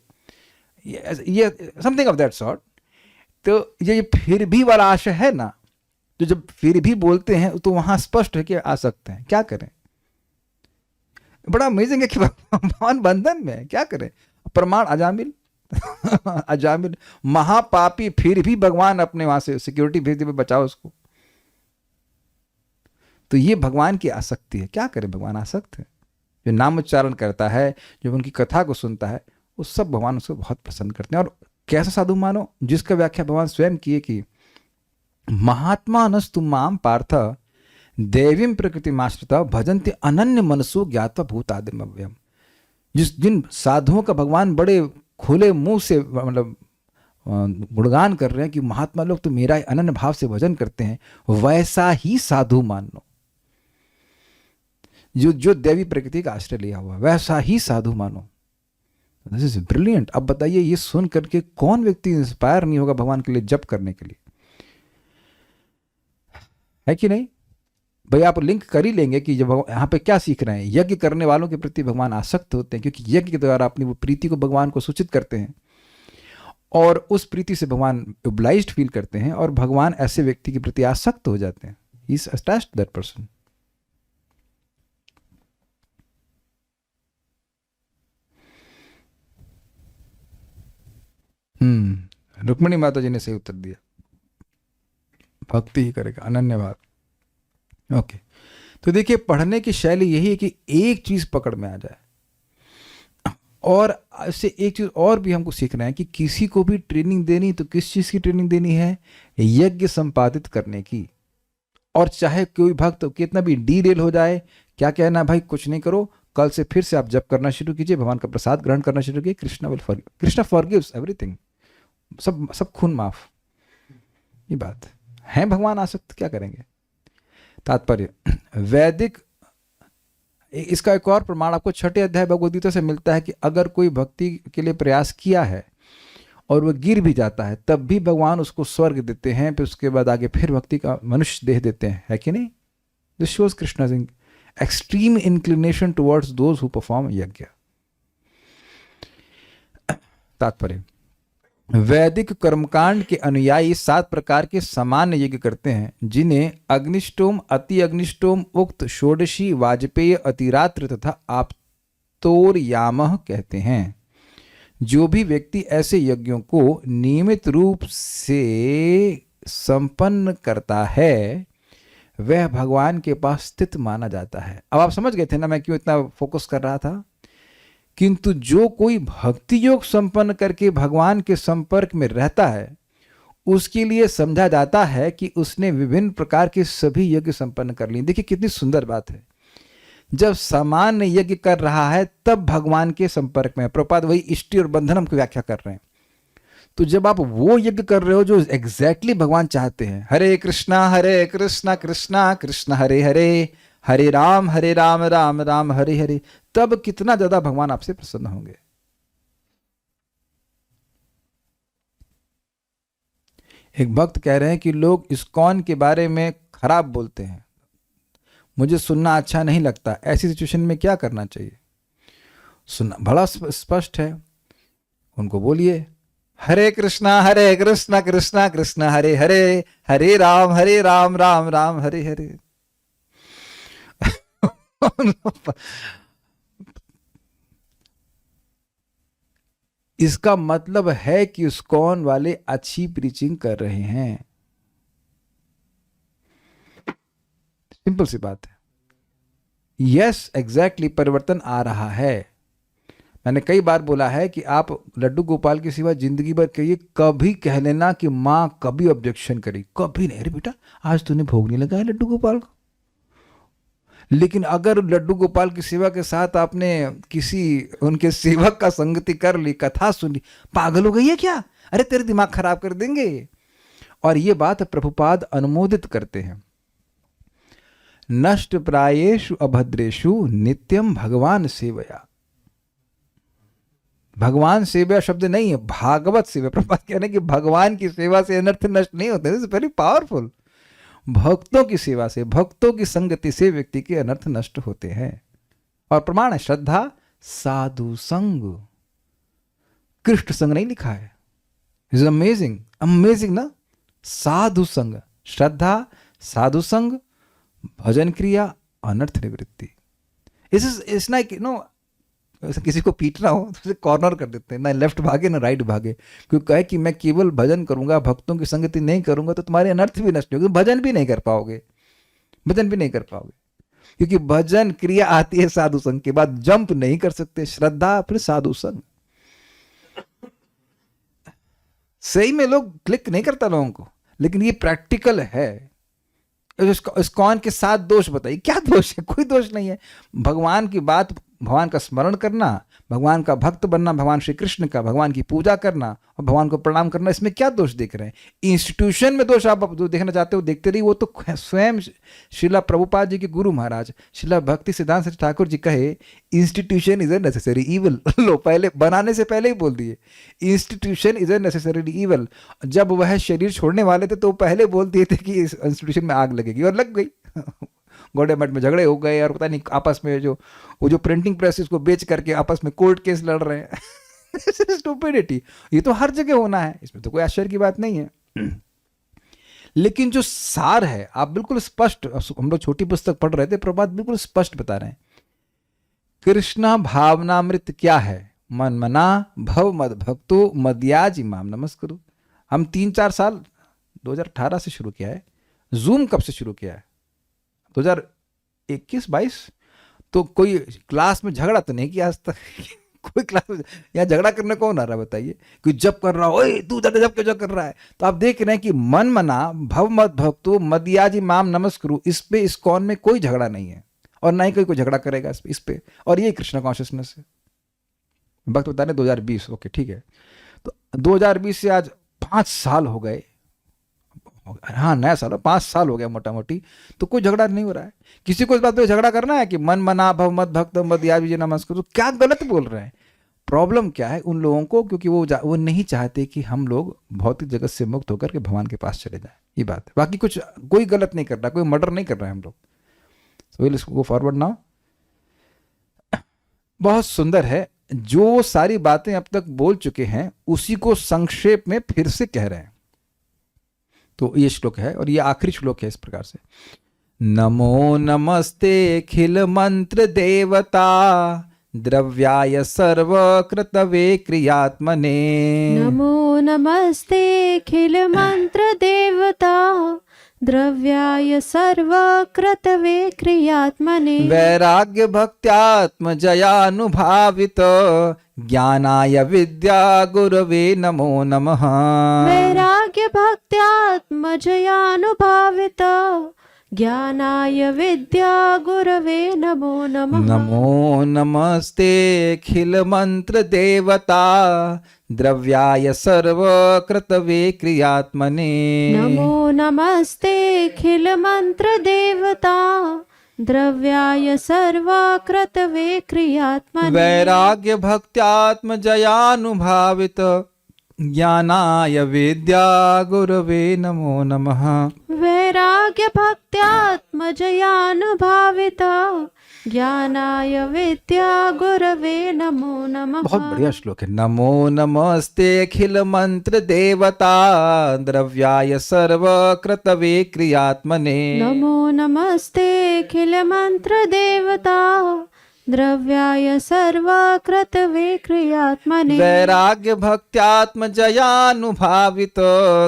ये समथिंग ऑफ दैट सॉर्ट। तो ये फिर भी वाला आशय है ना, तो जब फिर भी बोलते हैं तो वहां स्पष्ट है कि आ सकते हैं, क्या करें? बड़ा अमेजिंग है कि भगवान बंधन में है, क्या करें? प्रमाण अजामिल अजामिल महापापी, फिर भी भगवान अपने वहां से सिक्योरिटी भेज दे, बचाओ उसको। तो ये भगवान की आसक्ति है। क्या करे, भगवान आसक्त है। जो नाम उच्चारण करता है, जो उनकी कथा को सुनता है, वो सब भगवान उसको बहुत पसंद करते हैं। और कैसा साधु मानो, जिसका व्याख्या भगवान स्वयं किए कि महात्मा नस्तु माम पार्थ देवीं प्रकृतिमाश्रित भजन्ति अनन्य मनसो ज्ञात्वा भूतादिम अव्ययम्। जिन साधुओं का भगवान बड़े खुले मुंह से मतलब गुणगान कर रहे हैं कि महात्मा लोग तो मेरा अनन्य भाव से भजन करते हैं, वैसा ही साधु मान लो। जो देवी प्रकृति का आश्रय लिया हुआ, वैसा ही साधु मानो। This is brilliant. अब बताइए, ये सुन करके कौन व्यक्ति इंस्पायर नहीं होगा भगवान के लिए जप करने के लिए, है कि नहीं भाई? आप लिंक कर ही लेंगे कि जब यहाँ पे क्या सीख रहे हैं, यज्ञ करने वालों के प्रति भगवान आसक्त होते हैं, क्योंकि यज्ञ के द्वारा अपनी वो प्रीति को भगवान को सूचित करते हैं, और उस प्रीति से भगवान ओब्लाइज्ड फील करते हैं, और भगवान ऐसे व्यक्ति के प्रति आसक्त हो जाते हैं। He is attached to that person. Rukmini माता जी ने सही उत्तर दिया, भक्ति ही करेगा, अनन्य भाव। ओके, तो देखिए पढ़ने की शैली यही है कि एक चीज पकड़ में आ जाए, और इससे एक चीज और भी हमको सीखना है कि किसी को भी ट्रेनिंग देनी तो किस चीज की ट्रेनिंग देनी है, यज्ञ संपादित करने की। और चाहे कोई भक्त कितना भी डीरेल हो जाए, क्या कहना भाई, कुछ नहीं करो, कल से फिर से आप जप करना शुरू कीजिए, भगवान का प्रसाद ग्रहण करना शुरू कीजिए, कृष्णा फॉरगिव्स एवरीथिंग, सब खून माफ। ये बात है, भगवान आसक्त, क्या करेंगे। तात्पर्य, वैदिक, इसका एक और प्रमाण आपको 6 अध्याय भगवद गीता से मिलता है कि अगर कोई भक्ति के लिए प्रयास किया है और वह गिर भी जाता है, तब भी भगवान उसको स्वर्ग देते हैं, फिर उसके बाद आगे फिर भक्ति का मनुष्य देह देते हैं, है कि नहीं। This shows Krishna's extreme inclination towards those who perform yajna. तात्पर्य, वैदिक कर्मकांड के अनुयायी 7 प्रकार के सामान्य यज्ञ करते हैं, जिन्हें अग्निष्टोम, अति अग्निष्टोम, उक्त, षोडशी, वाजपेय, अतिरात्र तथा आप्तोर्यामः कहते हैं। जो भी व्यक्ति ऐसे यज्ञों को नियमित रूप से संपन्न करता है, वह भगवान के पास स्थित माना जाता है। अब आप समझ गए थे ना मैं क्यों इतना फोकस कर रहा था। किंतु जो कोई भक्ति योग संपन्न करके भगवान के संपर्क में रहता है, उसके लिए समझा जाता है कि उसने विभिन्न प्रकार के सभी यज्ञ संपन्न कर लिए। देखिए कितनी सुंदर बात है। जब सामान्य यज्ञ कर रहा है तब भगवान के संपर्क में है। प्रभुपाद वही इष्टि और बंधनम की व्याख्या कर रहे हैं। तो जब आप वो यज्ञ कर रहे हो जो एग्जैक्टली भगवान चाहते हैं, हरे कृष्णा कृष्णा कृष्ण हरे हरे, हरे राम राम राम हरे हरे, तब कितना ज्यादा भगवान आपसे प्रसन्न होंगे। एक भक्त कह रहे हैं कि लोग इस्कॉन के बारे में खराब बोलते हैं, मुझे सुनना अच्छा नहीं लगता। ऐसी सिचुएशन में क्या करना चाहिए? सुनना बड़ा स्पष्ट है। उनको बोलिए हरे कृष्णा कृष्णा कृष्ण हरे हरे, हरे राम राम हरे हरे। इसका मतलब है कि इस्कॉन वाले अच्छी प्रीचिंग कर रहे हैं। सिंपल सी बात है। यस एग्जैक्टली, परिवर्तन आ रहा है। मैंने कई बार बोला है कि आप लड्डू गोपाल के सिवा जिंदगी भर कहिए, कभी कह लेना कि माँ कभी ऑब्जेक्शन करी, कभी नहीं। अरे बेटा आज तूने भोग नहीं लगाया लड्डू गोपाल को। लेकिन अगर लड्डू गोपाल की सेवा के साथ आपने किसी उनके सेवक का संगति कर ली, कथा सुनी, पागल हो गई है क्या? अरे तेरे दिमाग खराब कर देंगे। और ये बात प्रभुपाद अनुमोदित करते हैं। नष्ट प्रायेषु अभद्रेषु नित्यम भगवान सेवया। भगवान सेवा शब्द नहीं है, भागवत सेवा। प्रभुपाद कह रहे हैं कि भगवान की सेवा से अनर्थ नष्ट नहीं होते। This is very powerful. भक्तों की सेवा से, भक्तों की संगति से व्यक्ति के अनर्थ नष्ट होते हैं। और प्रमाण है श्रद्धा साधु संग, कृष्ण संग नहीं लिखा है। इज अमेजिंग, अमेजिंग ना। साधु संग, श्रद्धा, साधु संग, भजन क्रिया, अनर्थ निवृत्ति। इस ना नो किसी को पीटना हो तो उसे कॉर्नर कर देते हैं, ना लेफ्ट भागे ना राइट भागे। क्योंकि कहे कि मैं केवल भजन करूंगा, भक्तों की संगति नहीं करूंगा, तो तुम्हारे अनर्थ भी नष्ट होंगे, भजन भी नहीं कर पाओगे। भजन भी नहीं कर पाओगे, क्योंकि भजन क्रिया आती है साधु संग के बाद, जंप नहीं कर सकते, श्रद्धा फिर साधु संग। सही में लोग क्लिक नहीं करता लोगों को, लेकिन ये प्रैक्टिकल है। इस्कॉन के 7 दोष बताइए, क्या दोष है? कोई दोष नहीं है। भगवान की बात, भगवान का स्मरण करना, भगवान का भक्त बनना, भगवान श्री कृष्ण का, भगवान की पूजा करना और भगवान को प्रणाम करना, इसमें क्या दोष देख रहे हैं? इंस्टीट्यूशन में दोष आप जो देखना चाहते हो देखते रहिए, वो तो स्वयं श्रीला प्रभुपाद जी के गुरु महाराज श्रीला भक्ति सिद्धांत सच ठाकुर जी कहे, institution is a necessary evil. लो, पहले बनाने से पहले ही बोल दिए, institution is a necessary evil. जब वह शरीर छोड़ने वाले थे तो पहले बोल दिए थे कि इस इंस्टीट्यूशन में आग लगेगी, और लग गई। गवर्नमेंट में झगड़े हो गए, और पता नहीं आपस में जो प्रिंटिंग प्रेस को बेच करके आपस में कोर्ट केस लड़ रहे हैं। स्टूपिडिटी, ये तो हर जगह होना है, इसमें तो कोई आश्चर्य की बात नहीं है। लेकिन जो सार है, आप बिल्कुल स्पष्ट, हम लोग छोटी पुस्तक पढ़ रहे थे, प्रभात बिल्कुल स्पष्ट बता रहे हैं। कृष्णा भावनामृत क्या है? मन मना भव मद भक्तो मदयाज इमाम नमस्कुरु। हम 3-4 साल 2018 से शुरू किया है। जूम कब से शुरू किया है? 2021-22। तो कोई क्लास में झगड़ा तो नहीं किया आज तक। कोई क्लास में यहाँ झगड़ा करने कौन आ रहा है बताइए? कोई जब कर रहा हो, ओए तू ज्यादा जब क्यों कर रहा है? तो आप देख रहे हैं कि मन मना भव मद भक्तो मदयाजी माम नमस्कुरु, इस पे इस्कॉन में कोई झगड़ा नहीं है, और ना ही कोई झगड़ा करेगा इस पे। और ये कृष्णा कॉन्शियसनेस है। वक्त बता रहे 2020, ओके ठीक है। तो 2020 से आज 5 साल हो गए, हाँ नया साल, 5 साल हो गया मोटा मोटी, तो कोई झगड़ा नहीं हो रहा है। किसी को इस बात पे झगड़ा करना है कि मन मना भव मद भक्त मदयाजी नमस्कुरु, क्या गलत बोल रहे हैं? प्रॉब्लम क्या है उन लोगों को? क्योंकि वो नहीं चाहते कि हम लोग भौतिक जगत से मुक्त होकर के भगवान के पास चले जाएं, ये बात है। बाकी कुछ कोई गलत नहीं कर रहा, कोई मर्डर नहीं कर रहा है हम लोग। So will go forward now. बहुत सुंदर है, जो सारी बातें अब तक बोल चुके हैं उसी को संक्षेप में फिर से कह रहे हैं। तो ये श्लोक है, और ये आखिरी श्लोक है इस प्रकार से। नमो नमस्ते खिल मंत्र देवता द्रव्याय सर्वकृतवे क्रियात्मने। नमो नमस्ते खिल मंत्र देवता द्रव्याय सर्वकृतवे क्रियात्मने। वैराग्य भक्त्यात्म जयानुभावित ज्ञानाय विद्या गुरवे नमो नमः। वैराग्य भक्त्यात्मजयानुभावित ज्ञानाय विद्या गुरवे नमो नमः। नमो नमस्ते खिल मंत्र देवता द्रव्याय सर्वकृतवे क्रियात्मने। नमो नमस्ते खिल मंत्र देवता द्रव्याय सर्वकृतवे क्रियात्मने। वैराग्य भक्त्यात्म जयानुभावित ज्ञानाय विद्या गुरवे नमो नमः। वैराग्य भक्त्यात्मजयानुभावित ज्ञानाय विद्या गुरवे नमो नमः। बहुत बढ़िया श्लोक है। नमो नमस्ते अखिल मंत्र देवता द्रव्याय सर्वकृतवे क्रियात्मने। नमो नमस्ते खिल मंत्र देवता द्रव्याय सर्वकृतवे क्रियात्मने। वैराग्य भक्त्यात्म जयानुभावित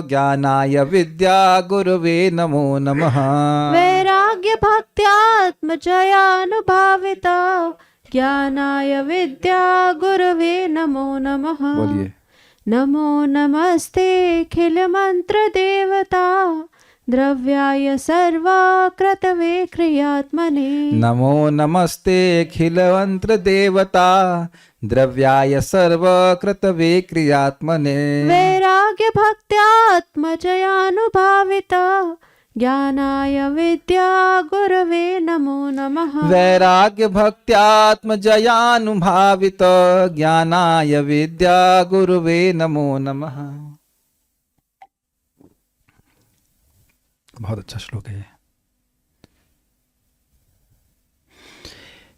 ज्ञानाय विद्या गुरवे नमो नमः। वैराग्य भक्त्यात्मजयानुभावित ज्ञानाय विद्या गुरवे नमो नमः। बोलिए। नमो नमस्ते खिल मंत्र देवता द्रव्याय सर्वकृतवे क्रियात्मने। नमो नमस्ते अखिल मंत्र देवता द्रव्याय सर्वकृतवे क्रियात्मने। वैराग्य भक्त्यात्मजयानुभावित ज्ञानाय विद्या गुरवे नमो नमः। वैराग्य भक्त्यात्म जयानुभावित ज्ञानाय विद्या गुरुवे नमो नमः। बहुत अच्छा श्लोक है।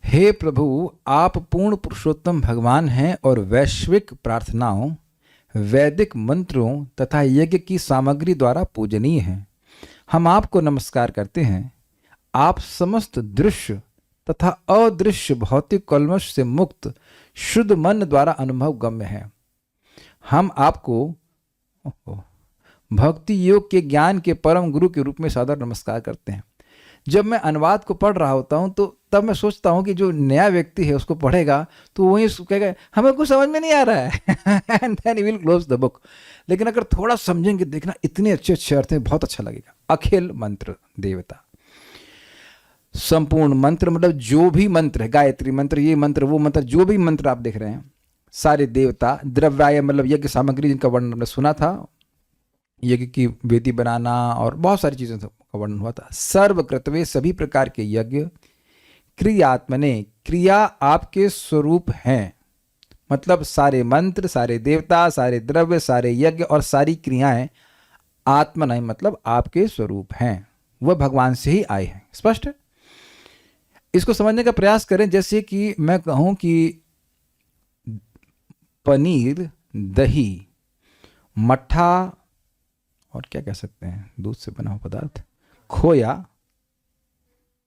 हे प्रभु, आप पूर्ण पुरुषोत्तम भगवान हैं और वैश्विक प्रार्थनाओं, वैदिक मंत्रों तथा यज्ञ की सामग्री द्वारा पूजनीय हैं। हम आपको नमस्कार करते हैं। आप समस्त दृश्य तथा अदृश्य भौतिक कल्मश से मुक्त शुद्ध मन द्वारा अनुभव गम्य हैं। हम आपको भक्ति योग के ज्ञान के परम गुरु के रूप में सादर नमस्कार करते हैं। जब मैं अनुवाद को पढ़ रहा होता हूँ तो तब मैं सोचता हूँ कि जो नया व्यक्ति है उसको पढ़ेगा तो वही कहेगा हमें कुछ समझ में नहीं आ रहा है and then he will close the book. लेकिन अगर थोड़ा समझेंगे, देखना इतने अच्छे अच्छे अर्थ हैं, बहुत अच्छा लगेगा। अखिल मंत्र देवता, संपूर्ण मंत्र मतलब जो भी मंत्र है, गायत्री मंत्र, ये मंत्र, वो मंत्र, जो भी मंत्र आप देख रहे हैं, सारे देवता। द्रव्याय मतलब यज्ञ सामग्री जिनका वर्णन हमने सुना था, यज्ञ की वेदी बनाना और बहुत सारी चीज़ों का वर्णन हुआ था। सर्वकृतवे सभी प्रकार के यज्ञ, क्रियात्मने क्रिया आपके स्वरूप हैं, मतलब सारे मंत्र, सारे देवता, सारे द्रव्य, सारे यज्ञ और सारी क्रियाएं आत्मा नहीं मतलब आपके स्वरूप हैं, वह भगवान से ही आए हैं। स्पष्ट है? इसको समझने का प्रयास करें। जैसे कि मैं कहूं कि पनीर, दही, मट्ठा और क्या कह सकते हैं, दूध से बना हुआ पदार्थ, खोया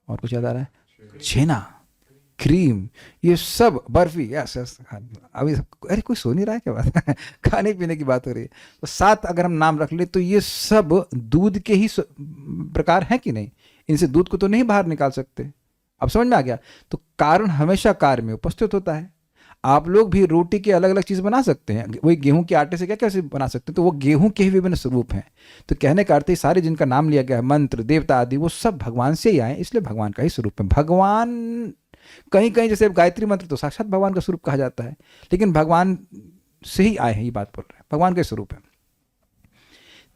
और कुछ याद आ रहा है, छेना, क्रीम, ये सब, बर्फी, यस यस, अभी अरे कोई सो नहीं रहा है क्या बात खाने पीने की बात हो रही है। तो 7 अगर हम नाम रख ले तो ये सब दूध के ही प्रकार हैं कि नहीं? इनसे दूध को तो नहीं बाहर निकाल सकते। अब समझ में आ गया? तो कारण हमेशा कार्य में उपस्थित होता है। आप लोग भी रोटी के अलग अलग चीज़ बना सकते हैं, वही गेहूं के आटे से क्या कैसे बना सकते हैं, तो वो गेहूं के ही विभिन्न स्वरूप हैं। तो कहने का अर्थ सारे जिनका नाम लिया गया है, मंत्र, देवता आदि, वो सब भगवान से ही आए, इसलिए भगवान का ही स्वरूप है। भगवान कहीं कहीं जैसे गायत्री मंत्र तो साक्षात भगवान का स्वरूप कहा जाता है, लेकिन भगवान से ही आए हैं, ये बात बोल रहे हैं, भगवान का स्वरूप है।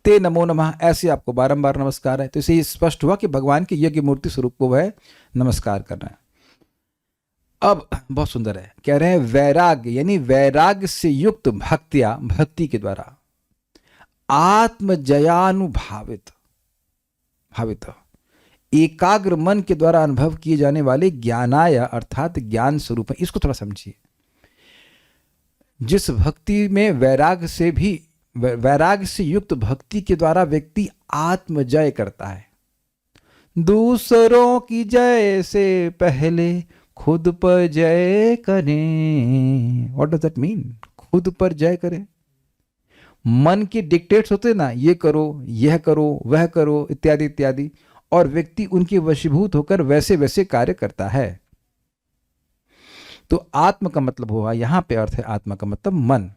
ते नमो नमः, ऐसे आपको बारंबार नमस्कार है। तो इसे स्पष्ट हुआ कि भगवान के यज्ञ मूर्ति स्वरूप को वह नमस्कार कर रहे हैं। अब बहुत सुंदर है, कह रहे हैं वैराग्य, यानी वैराग्य से युक्त भक्तिया, भक्ति के द्वारा आत्मजयानुभावित भावित एकाग्र मन के द्वारा अनुभव किए जाने वाले ज्ञानाय अर्थात ज्ञान स्वरूप है। इसको थोड़ा समझिए। जिस भक्ति में वैराग्य से युक्त भक्ति के द्वारा व्यक्ति आत्मजय करता है, दूसरों की जय से पहले खुद पर जय करें। What does that mean? खुद पर जय करें। मन के डिक्टेट्स होते ना, ये करो, यह करो, वह करो, इत्यादि इत्यादि, और व्यक्ति उनके वशीभूत होकर वैसे वैसे कार्य करता है। तो आत्म का मतलब हुआ, यहां पे अर्थ है आत्मा का मतलब मन।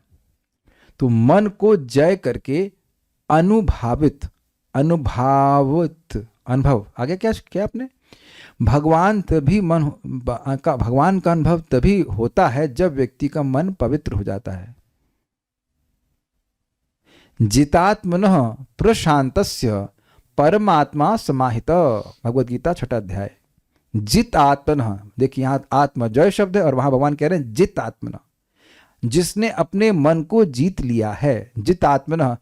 तो मन को जय करके अनुभव, आगे क्या आपने, भगवान का अनुभव तभी होता है जब व्यक्ति का मन पवित्र हो जाता है। जितात्मनः प्रशांतस्य परमात्मा समाहित, भगवद गीता 6 अध्याय। जित आत्मनः, देखिए यहाँ आत्मा जय शब्द है और वहां भगवान कह रहे हैं जित आत्मनः, जिसने अपने मन को जीत लिया है। जित आत्मनः,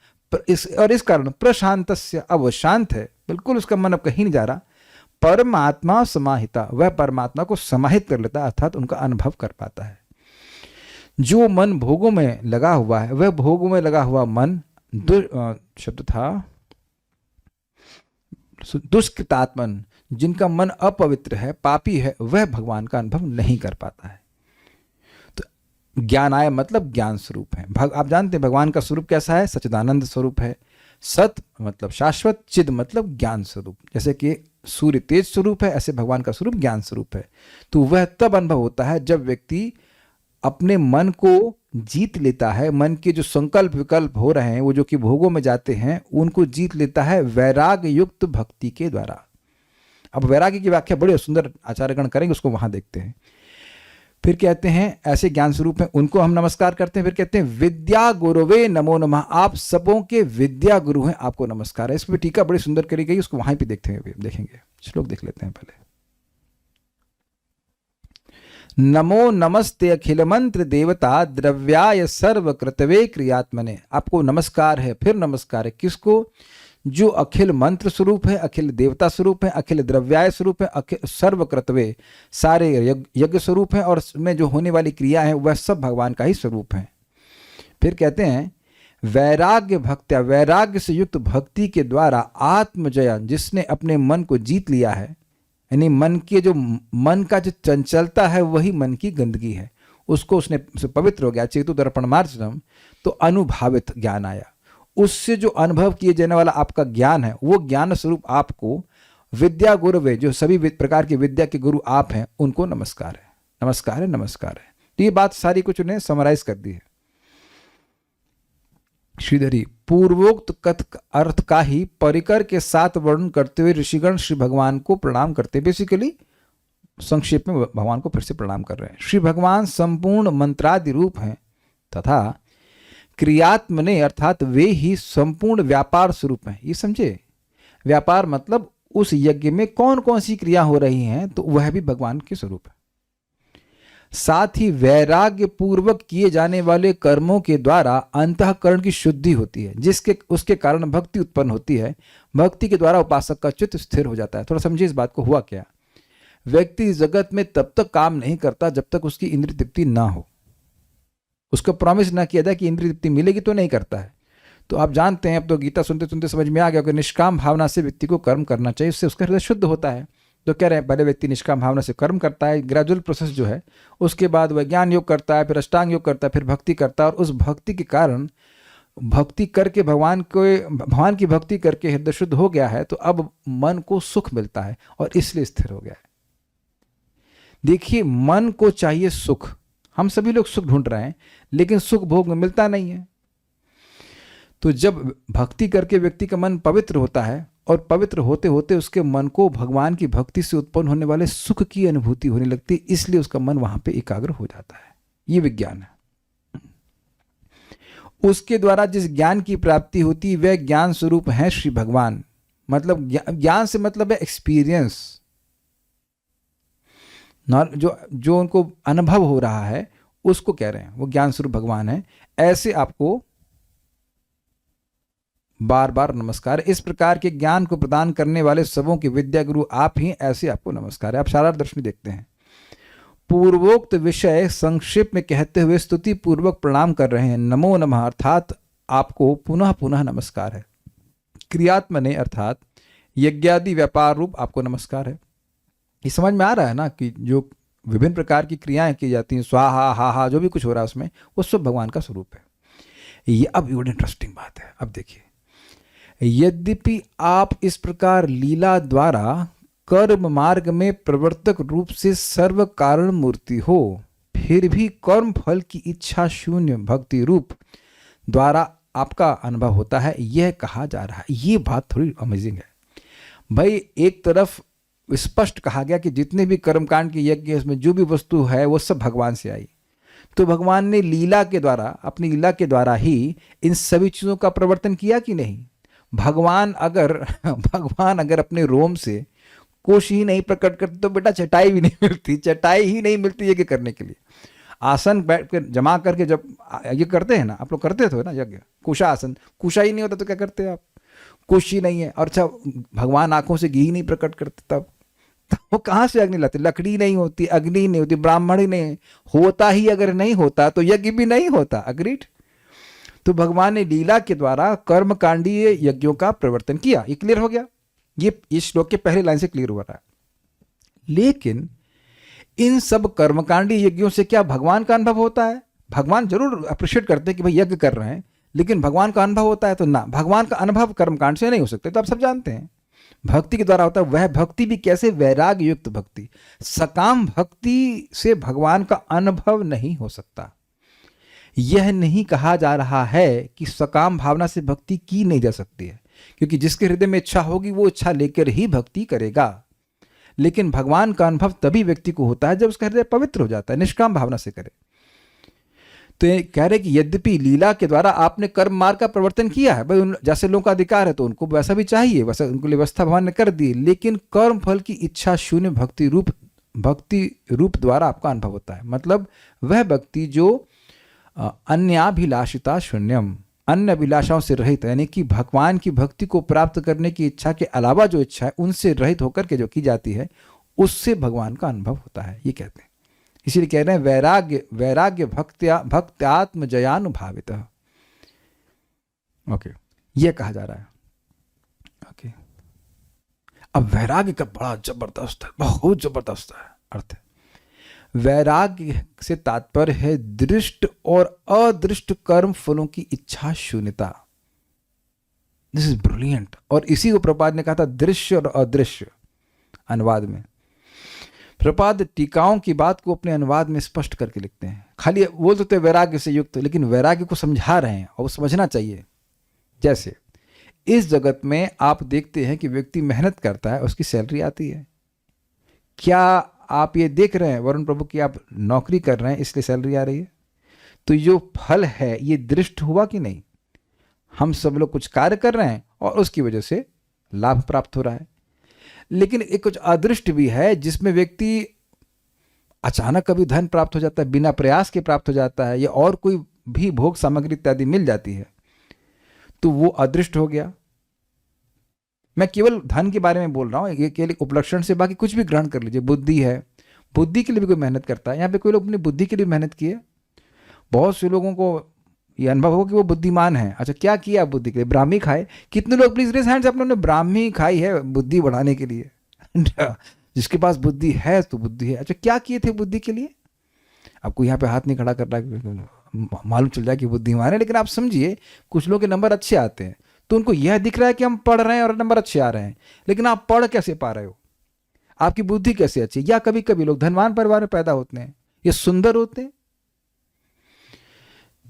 इस कारण प्रशांतस्य, अब शांत है, बिल्कुल उसका मन अब कहीं नहीं जा रहा। परमात्मा समाहिता, वह परमात्मा को समाहित कर लेता है, अर्थात उनका अनुभव कर पाता है। जो मन भोगों में लगा हुआ है, वह भोगों में लगा हुआ मन शब्द था दुष्कृतात्मन, जिनका मन अपवित्र है, पापी है, वह भगवान का अनुभव नहीं कर पाता है। तो ज्ञानाय मतलब ज्ञान स्वरूप है। आप जानते हैं भगवान का स्वरूप कैसा है? सच्चिदानंद स्वरूप है। सत मतलब शाश्वत, चिद मतलब ज्ञान स्वरूप। जैसे कि सूर्य तेज स्वरूप है, ऐसे भगवान का स्वरूप ज्ञान स्वरूप है। तो वह तब अनुभव होता है जब व्यक्ति अपने मन को जीत लेता है। मन के जो संकल्प विकल्प हो रहे हैं, वो जो कि भोगों में जाते हैं, उनको जीत लेता है वैराग्य युक्त भक्ति के द्वारा। अब वैराग्य की व्याख्या बड़ी सुंदर आचार्यगण करेंगे, उसको वहां देखते हैं। फिर कहते हैं ऐसे ज्ञान स्वरूप हैं, उनको हम नमस्कार करते हैं। फिर कहते हैं विद्या गुरुवे नमो नमः, आप सबों के विद्या गुरु हैं, आपको नमस्कार है। इस पर टीका बड़ी सुंदर करी गई, उसको वहां पे देखेंगे। श्लोक देख लेते हैं पहले। नमो नमस्ते अखिल मंत्र देवता द्रव्याय सर्वकृतवे क्रियात्मने, आपको नमस्कार है। फिर नमस्कार है किसको? जो अखिल मंत्र स्वरूप है, अखिल देवता स्वरूप है, अखिल द्रव्याय स्वरूप है, अखिल सर्वकृतवे सारे यज्ञ स्वरूप है, और उसमें जो होने वाली क्रिया है वह सब भगवान का ही स्वरूप है। फिर कहते हैं वैराग्य भक्त्या, वैराग्य से युक्त भक्ति के द्वारा आत्मजया, जिसने अपने मन को जीत लिया है, यानी मन का जो चंचलता है वही मन की गंदगी है, उसको उसने पवित्र हो गया। चेतु दर्पण मार्जनम, तो अनुभावित ज्ञान आया। उससे जो अनुभव किए जाने वाला आपका ज्ञान है, वो ज्ञान स्वरूप आपको विद्या गुरुवे, जो सभी प्रकार की विद्या के गुरु आप हैं, उनको नमस्कार है, नमस्कार है, नमस्कार है। तो ये बात सारी कुछ उन्हें समराइज कर दी है। श्रीधरी, पूर्वोक्त कथ अर्थ का ही परिकर के साथ वर्णन करते हुए ऋषिगण श्री भगवान को प्रणाम करते हैं। बेसिकली संक्षेप में भगवान को फिर से प्रणाम कर रहे हैं। श्री भगवान संपूर्ण मंत्रादि रूप हैं तथा क्रियात्मने अर्थात वे ही संपूर्ण व्यापार स्वरूप हैं। ये समझे, व्यापार मतलब उस यज्ञ में कौन कौन सी क्रिया हो रही हैं, तो वह भी भगवान के स्वरूप है। साथ ही वैराग्य पूर्वक किए जाने वाले कर्मों के द्वारा अंतःकरण की शुद्धि होती है, जिसके उसके कारण भक्ति उत्पन्न होती है। भक्ति के द्वारा उपासक का चित्त स्थिर हो जाता है। थोड़ा समझिए इस बात को। हुआ क्या, व्यक्ति जगत में तब तक काम नहीं करता जब तक उसकी इंद्रिय तृप्ति ना हो, उसको प्रॉमिस ना किया जाए कि इंद्रिय तृप्ति मिलेगी, तो नहीं करता है। तो आप जानते हैं, अब तो गीता सुनते सुनते समझ में आ गया कि निष्काम भावना से व्यक्ति को कर्म करना चाहिए, उससे उसका हृदय शुद्ध होता है। तो कह रहे हैं पहले व्यक्ति निष्काम भावना से कर्म करता है, ग्रेजुअल प्रोसेस जो है, उसके बाद वह ज्ञान योग करता है, फिर अष्टांग योग करता है, फिर भक्ति करता है, और उस भक्ति के कारण भक्ति करके भगवान की भक्ति करके हृदय शुद्ध हो गया है, तो अब मन को सुख मिलता है और इसलिए स्थिर हो गया है। देखिए, मन को चाहिए सुख, हम सभी लोग सुख ढूंढ रहे हैं, लेकिन सुख भोग में मिलता नहीं है। तो जब भक्ति करके व्यक्ति का मन पवित्र होता है और पवित्र होते होते उसके मन को भगवान की भक्ति से उत्पन्न होने वाले सुख की अनुभूति होने लगती है, इसलिए उसका मन वहां पे एकाग्र हो जाता है। ये विज्ञान है। उसके द्वारा जिस ज्ञान की प्राप्ति होती है वह ज्ञान स्वरूप है श्री भगवान। मतलब ज्ञान से मतलब है एक्सपीरियंस, जो उनको अनुभव हो रहा है उसको कह रहे हैं, वो ज्ञान स्वरूप भगवान है। ऐसे आपको बार बार नमस्कार। इस प्रकार के ज्ञान को प्रदान करने वाले सबों के विद्या गुरु आप ही, ऐसे आपको नमस्कार है। आप शारदा दर्शनी देखते हैं। पूर्वोक्त विषय संक्षेप में कहते हुए स्तुति पूर्वक प्रणाम कर रहे हैं। नमो नमः अर्थात आपको पुनः पुनः नमस्कार है। क्रियात्मने अर्थात यज्ञादि व्यापार रूप आपको नमस्कार है। ये समझ में आ रहा है ना कि जो विभिन्न प्रकार की क्रियाएं की जाती हैं, स्वाहा हा जो भी कुछ हो रहा है उसमें, वो सब भगवान का स्वरूप है। ये अब बड़ी इंटरेस्टिंग बात है। अब देखिए, यद्यपि आप इस प्रकार लीला द्वारा कर्म मार्ग में प्रवर्तक रूप से सर्व कारण मूर्ति हो, फिर भी कर्म फल की इच्छा शून्य भक्ति रूप द्वारा आपका अनुभव होता है, यह कहा जा रहा है। ये बात थोड़ी अमेजिंग है भाई। एक तरफ स्पष्ट कहा गया कि जितने भी कर्मकांड के यज्ञ उसमें जो भी वस्तु है वो सब भगवान से आई, तो भगवान ने लीला के द्वारा, अपनी लीला के द्वारा ही इन सभी चीज़ों का प्रवर्तन किया कि नहीं। भगवान अगर अपने रोम से कुछ ही नहीं प्रकट करते तो बेटा चटाई भी नहीं मिलती, चटाई ही नहीं मिलती यज्ञ करने के लिए। आसन बैठ कर जमा करके जब यज्ञ करते हैं ना, आप लोग करते थे ना यज्ञ, कुशा आसन, कुशा ही नहीं होता तो क्या करते आप, कुश ही नहीं है। और अच्छा, भगवान आंखों से घी नहीं प्रकट करते, तब वो कहाँ से अग्नि लाते, लकड़ी नहीं होती, अग्नि नहीं होती, ब्राह्मण ही नहीं होता, ही अगर नहीं होता तो यज्ञ भी नहीं होता। अग्रीड। तो भगवान ने लीला के द्वारा कर्मकांडीय यज्ञों का प्रवर्तन किया। ये क्लियर हो गया, ये इस श्लोक के पहले लाइन से क्लियर हो रहा है। लेकिन इन सब कर्मकांडीय यज्ञों से क्या भगवान का अनुभव होता है? भगवान जरूर अप्रिशिएट करते हैं कि भाई यज्ञ कर रहे हैं, लेकिन भगवान का अनुभव होता है तो ना, भगवान का अनुभव कर्मकांड से नहीं हो सकते। तो आप सब जानते हैं भक्ति के द्वारा होता है। वह भक्ति भी कैसे? वैराग्य युक्त भक्ति। सकाम भक्ति से भगवान का अनुभव नहीं हो सकता। यह नहीं कहा जा रहा है कि सकाम भावना से भक्ति की नहीं जा सकती है, क्योंकि जिसके हृदय में इच्छा होगी वो इच्छा लेकर ही भक्ति करेगा। लेकिन भगवान का अनुभव तभी व्यक्ति को होता है जब उसका हृदय पवित्र हो जाता है, निष्काम भावना से करे। तो ये कह रहे कि यद्यपि लीला के द्वारा आपने कर्म मार्ग का प्रवर्तन किया है, भाई जैसे लोगों का अधिकार है तो उनको वैसा भी चाहिए, वैसा उनको व्यवस्था भगवान ने कर दी, लेकिन कर्म फल की इच्छा शून्य भक्ति रूप द्वारा आपका अनुभव होता है। मतलब वह भक्ति जो अन्याभिलाषिता शून्यम, अन्य अभिलाषाओं से रहित, यानी कि भगवान की भक्ति को प्राप्त करने की इच्छा के अलावा जो इच्छा है उनसे रहित होकर के जो की जाती है, उससे भगवान का अनुभव होता है, ये कहते हैं। इसीलिए कह रहे हैं वैराग्य भक्त्यात्म जयानुभावित। ओके, ये कहा जा रहा है। ओके, अब वैराग्य का बड़ा जबरदस्त है, बहुत जबरदस्त है अर्थ है। वैराग्य से तात्पर्य है दृष्ट और अदृष्ट कर्म फलों की इच्छा शून्यता। This is brilliant. और इसी को प्रभुपाद ने कहा था दृश्य और अदृश्य, अनुवाद में। प्रपाद टीकाओं की बात को अपने अनुवाद में स्पष्ट करके लिखते हैं। खाली वो तो वैराग्य से युक्त, लेकिन वैराग्य को समझा रहे हैं और वो समझना चाहिए। जैसे इस जगत में आप देखते हैं कि व्यक्ति मेहनत करता है, उसकी सैलरी आती है। क्या आप ये देख रहे हैं वरुण प्रभु कि आप नौकरी कर रहे हैं इसलिए सैलरी आ रही है? तो जो फल है ये दृष्ट हुआ कि नहीं? हम सब लोग कुछ कार्य कर रहे हैं और उसकी वजह से लाभ प्राप्त हो रहा है। लेकिन एक कुछ अदृष्ट भी है जिसमें व्यक्ति अचानक कभी धन प्राप्त हो जाता है, बिना प्रयास के प्राप्त हो जाता है, या और कोई भी भोग सामग्री इत्यादि मिल जाती है, तो वो अदृष्ट हो गया। मैं केवल धन के बारे में बोल रहा हूं, ये केवल उपलक्षण से, बाकी कुछ भी ग्रहण कर लीजिए। बुद्धि है, बुद्धि के लिए भी कोई मेहनत करता है। यहाँ पे कोई लोग अपनी बुद्धि के लिए मेहनत किए। बहुत से लोगों को ये अनुभव हो कि वो बुद्धिमान है। अच्छा, क्या किया बुद्धि के लिए? ब्राह्मी खाए। कितने लोग प्लीज रेज हैंड्स अपने ब्राह्मी खाई है बुद्धि बढ़ाने के लिए? जिसके पास बुद्धि है तो बुद्धि है। अच्छा, क्या किए थे बुद्धि के लिए? आपको यहाँ पे हाथ नहीं खड़ा कर रहा, मालूम चल जाए कि बुद्धिमान है। लेकिन आप समझिए, कुछ लोग के नंबर अच्छे आते हैं तो उनको यह दिख रहा है कि हम पढ़ रहे हैं और नंबर अच्छे आ रहे हैं, लेकिन आप पढ़ कैसे पा रहे हो? आपकी बुद्धि कैसे अच्छी? या कभी कभी लोग धनवान परिवार में पैदा होते हैं, ये सुंदर होते हैं।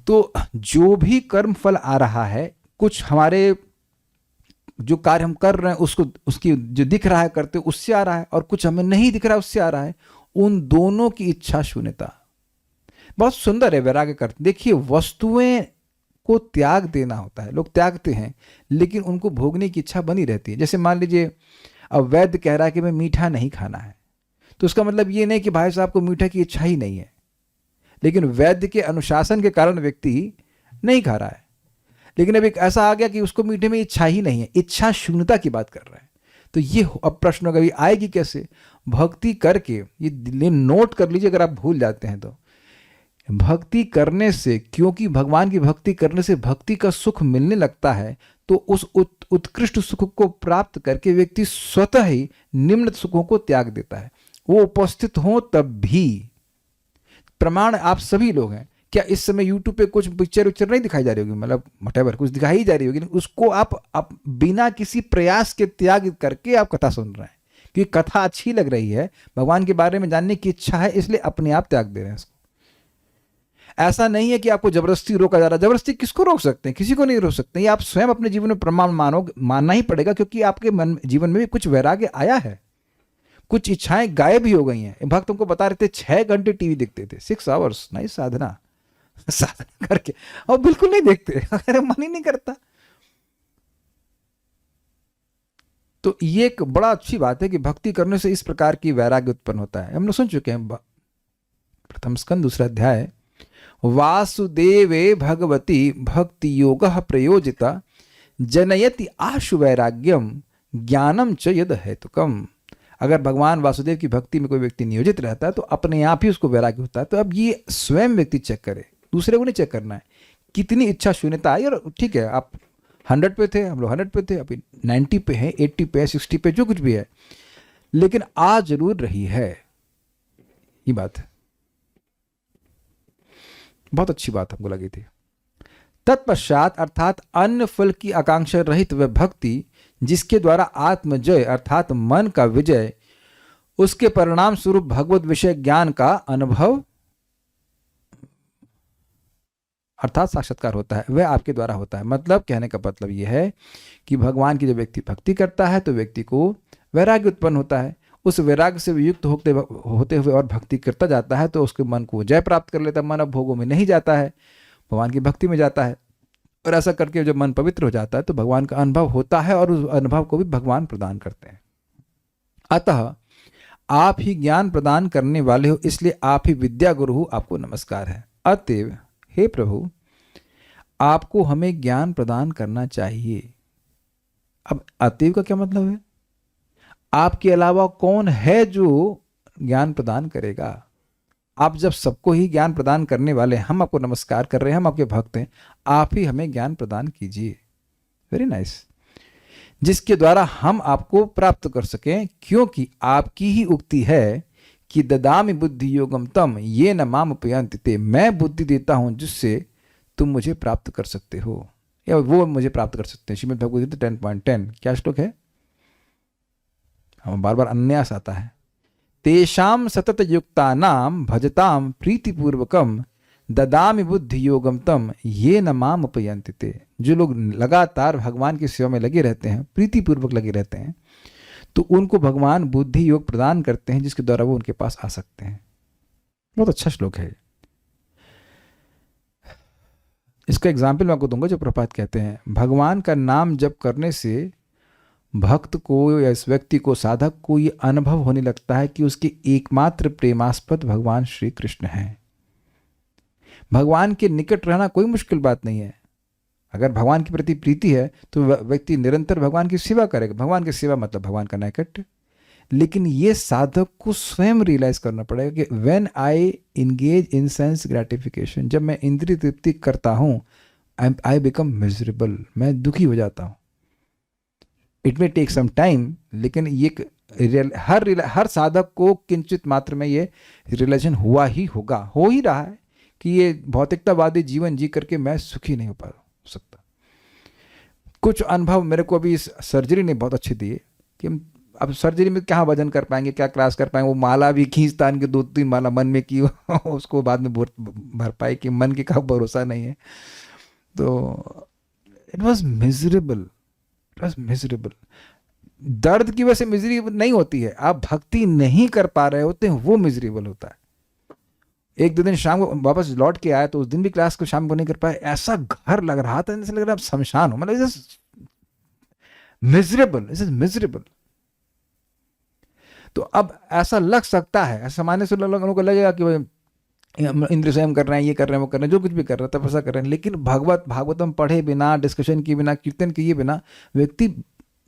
तो जो भी कर्म फल आ रहा है, कुछ हमारे जो कार्य हम कर रहे हैं उसको, उसकी जो दिख रहा है करते उससे आ रहा है, और कुछ हमें नहीं दिख रहा है उससे आ रहा है। उन दोनों की इच्छा शून्यता बहुत सुंदर है। वैराग्य करते देखिए, वस्तुएं को त्याग देना होता है। लोग त्यागते हैं लेकिन उनको भोगने की इच्छा बनी रहती है। जैसे मान लीजिए, अब वैद्य कह रहा है कि मैं मीठा नहीं खाना है, तो उसका मतलब ये नहीं कि भाई साहब को मीठा की इच्छा ही नहीं है, लेकिन वैद्य के अनुशासन के कारण व्यक्ति नहीं खा रहा है। लेकिन अब एक ऐसा आ गया कि उसको मीठे में इच्छा ही नहीं है, इच्छा शून्यता की बात कर रहा है। तो ये अब प्रश्न कभी आएगी कैसे? भक्ति करके, ये नोट कर लीजिए अगर आप भूल जाते हैं तो। भक्ति करने से, क्योंकि भगवान की भक्ति करने से भक्ति का सुख मिलने लगता है, तो उस उत्कृष्ट सुख को प्राप्त करके व्यक्ति स्वतः ही निम्न सुखों को त्याग देता है। वो उपस्थित हो तब भी। प्रमाण आप सभी लोग हैं। क्या इस समय YouTube पे कुछ पिक्चर नहीं दिखाई जा रही होगी, मतलब व्हाटएवर कुछ दिखाई ही जा रही होगी, लेकिन उसको आप बिना किसी प्रयास के त्याग करके आप कथा सुन रहे हैं, क्योंकि कथा अच्छी लग रही है, भगवान के बारे में जानने की इच्छा है, इसलिए अपने आप त्याग दे रहे हैं इसको। ऐसा नहीं है कि आपको जबरदस्ती रोका जा रहा है। जबरदस्ती किसको रोक सकते हैं? किसी को नहीं रोक सकते। ये आप स्वयं अपने जीवन में प्रमाण मानना ही पड़ेगा, क्योंकि आपके जीवन में भी कुछ वैराग्य आया है, कुछ इच्छाएं गायब ही हो गई हैं। भक्त तुमको बता रहे थे 6 घंटे टीवी देखते थे, 6 आवर्स, नहीं साधना करके, और बिल्कुल नहीं देखते, अगर मन ही नहीं करता। तो ये एक बड़ा अच्छी बात है कि भक्ति करने से इस प्रकार की वैराग्य उत्पन्न होता है। हम लोग सुन चुके हैं प्रथम स्कंद 2 अध्याय, वासुदेवे भगवती भक्ति योग प्रयोजिता जनयति आशु वैराग्यम ज्ञानम च यद हेतुकम। अगर भगवान वासुदेव की भक्ति में कोई व्यक्ति नियोजित रहता है तो अपने आप ही उसको वैराग्य होता है। तो अब ये स्वयं व्यक्ति चेक करे, दूसरे को नहीं चेक करना है कितनी इच्छा शून्यता आई। और ठीक है, आप 100 पे थे, हम लोग 100 पे थे, अभी 90 पे है, 80 पे है, 60 पे, जो कुछ भी है, लेकिन आ जरूर रही है। ये बात है, बहुत अच्छी बात हमको लगी थी। तत्पश्चात अर्थात अन्य फल की आकांक्षा रहित वह भक्ति जिसके द्वारा आत्मजय अर्थात मन का विजय, उसके परिणाम स्वरूप भगवत विषय ज्ञान का अनुभव अर्थात साक्षात्कार होता है, वह आपके द्वारा होता है। मतलब कहने का मतलब यह है कि भगवान की जब व्यक्ति भक्ति करता है तो व्यक्ति को वैराग्य उत्पन्न होता है। उस वैराग्य से युक्त होते हुए और भक्ति करता जाता है तो उसके मन को जय प्राप्त कर लेता है। मन अब भोगों में नहीं जाता है, भगवान की भक्ति में जाता है। और ऐसा करके जब मन पवित्र हो जाता है तो भगवान का अनुभव होता है, और उस अनुभव को भी भगवान प्रदान करते हैं। अतः आप ही ज्ञान प्रदान करने वाले हो, इसलिए आप ही विद्या गुरु हो, आपको नमस्कार है। अतएव हे प्रभु, आपको हमें ज्ञान प्रदान करना चाहिए। अब अतएव का क्या मतलब है? आपके अलावा कौन है जो ज्ञान प्रदान करेगा? आप जब सबको ही ज्ञान प्रदान करने वाले, हम आपको नमस्कार कर रहे हैं, हम आपके भक्त हैं, आप ही हमें ज्ञान प्रदान कीजिए। Very nice. जिसके द्वारा हम आपको प्राप्त कर सकें, क्योंकि आपकी ही उक्ति है कि ददामि बुद्धि योगम तम ये न माम उपयंति ते, मैं बुद्धि देता हूं जिससे तुम मुझे प्राप्त कर सकते हो, या वो मुझे प्राप्त कर सकते हैं। श्रीमद् भगवद गीता 10.10 क्या श्लोक है? हम बार बार अन्यास आता है। तेषाम सतत युक्तानाम भजताम प्रीतिपूर्वकम ददामि बुद्धि योगम तम ये न माम उपयन्ति ते। जो लोग लगातार भगवान की सेवा में लगे रहते हैं, प्रीतिपूर्वक लगे रहते हैं, तो उनको भगवान बुद्धि योग प्रदान करते हैं, जिसके द्वारा वो उनके पास आ सकते हैं। बहुत अच्छा श्लोक है। इसका एग्जाम्पल मैं आपको दूंगा, जो प्रपात कहते हैं, भगवान का नाम जप करने से भक्त को या इस व्यक्ति को, साधक को, ये अनुभव होने लगता है कि उसके एकमात्र प्रेमास्पद भगवान श्री कृष्ण हैं। भगवान के निकट रहना कोई मुश्किल बात नहीं है। अगर भगवान के प्रति प्रीति है तो व्यक्ति निरंतर भगवान की सेवा करेगा। भगवान की सेवा मतलब भगवान का नैकट्य। लेकिन ये साधक को स्वयं रियलाइज करना पड़ेगा कि when I engage in sense gratification, जब मैं इंद्रिय तृप्ति करता हूँ, आई बिकम मिजरेबल, मैं दुखी हो जाता हूँ। It may take some time, लेकिन ये हर साधक को किंचित मात्र में ये रियलाइजेशन हुआ ही होगा, हो ही रहा है कि ये भौतिकतावादी जीवन जी करके मैं सुखी नहीं हो सकता। कुछ अनुभव मेरे को अभी इस सर्जरी ने बहुत अच्छे दिए कि हम अब सर्जरी में क्या वजन कर पाएंगे, क्या क्लास कर पाएंगे। वो माला भी खींच तान के 2-3 माला मन में की, उसको बाद में भर पाए कि मन के का भरोसा नहीं है। तो इट वॉज मिजरेबल, दर्द की वजह से मिजरी नहीं होती है, आप भक्ति नहीं कर पा रहे होते हैं, वो मिजरेबल होता है। 1-2 दिन शाम को वापस लौट के आया तो उस दिन भी क्लास को शाम को नहीं कर पाए, ऐसा घर लग रहा था, जैसे लग रहा शमशान हो, मतलब मिजरेबल। तो अब ऐसा लग सकता है, ऐसा सामान्य से लोगों को लगेगा कि इंद्र संयम कर रहे हैं, ये कर रहे हैं, वो कर रहे हैं, जो कुछ भी कर रहे हैं, तपस्या कर रहे हैं, लेकिन भागवतम पढ़े बिना, डिस्कशन किए बिना, कीर्तन किए बिना व्यक्ति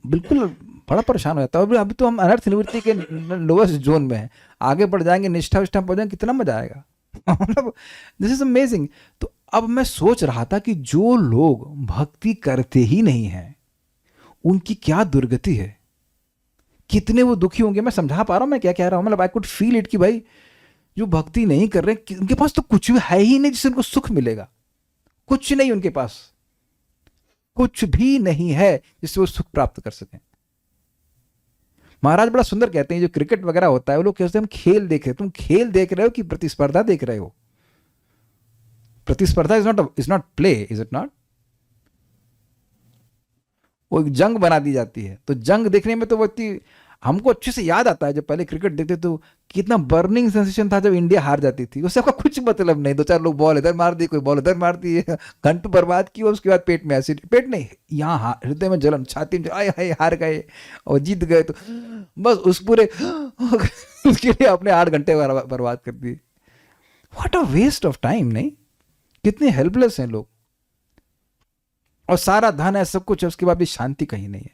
बिल्कुल बड़ा परेशान हो जाता है। अभी तो हम अनर्थ निवृत्ति के लोएस्ट जोन में हैं, आगे बढ़ जाएंगे, निष्ठा विष्ठा पहुंच जाएंगे, कितना मजा आएगा। मतलब दिस इज अमेजिंग। तो अब मैं सोच रहा था कि जो लोग भक्ति करते ही नहीं हैं, उनकी क्या दुर्गति है, कितने वो दुखी होंगे। मैं समझा पा रहा हूं मैं क्या कह रहा हूं, मतलब आई कुड फील इट कि भाई जो भक्ति नहीं कर रहे, उनके पास तो कुछ भी है ही नहीं जिससे उनको सुख मिलेगा। कुछ नहीं, उनके पास कुछ भी नहीं है जिससे वो सुख प्राप्त कर सकें। महाराज बड़ा सुंदर कहते हैं, जो क्रिकेट वगैरह होता है, वो लोग कहते हैं हम खेल देख रहे हैं। तुम खेल देख रहे हो कि प्रतिस्पर्धा देख रहे हो? प्रतिस्पर्धा is not play, is it not? वो एक जंग बना दी जाती है। तो जंग देखने में तो व्यक्ति, हमको अच्छे से याद आता है जब पहले क्रिकेट देखते तो कितना बर्निंग सेंसेशन था जब इंडिया हार जाती थी। उससे आपका कुछ मतलब नहीं, 2-4 लोग बॉल इधर मार दी, कोई बॉल इधर मार दी, घंटों बर्बाद की, और उसके बाद पेट में एसिड, पेट नहीं, यहाँ हृदय में जलन, छाती में, आए हाय हार गए और जीत गए, तो बस उस पूरे उसके लिए अपने 8 घंटे बर्बाद कर दिए। What a waste of time. नहीं, कितने हेल्पलेस हैं लोग, और सारा धन है, सब कुछ है, उसके बाद भी शांति कहीं नहीं है।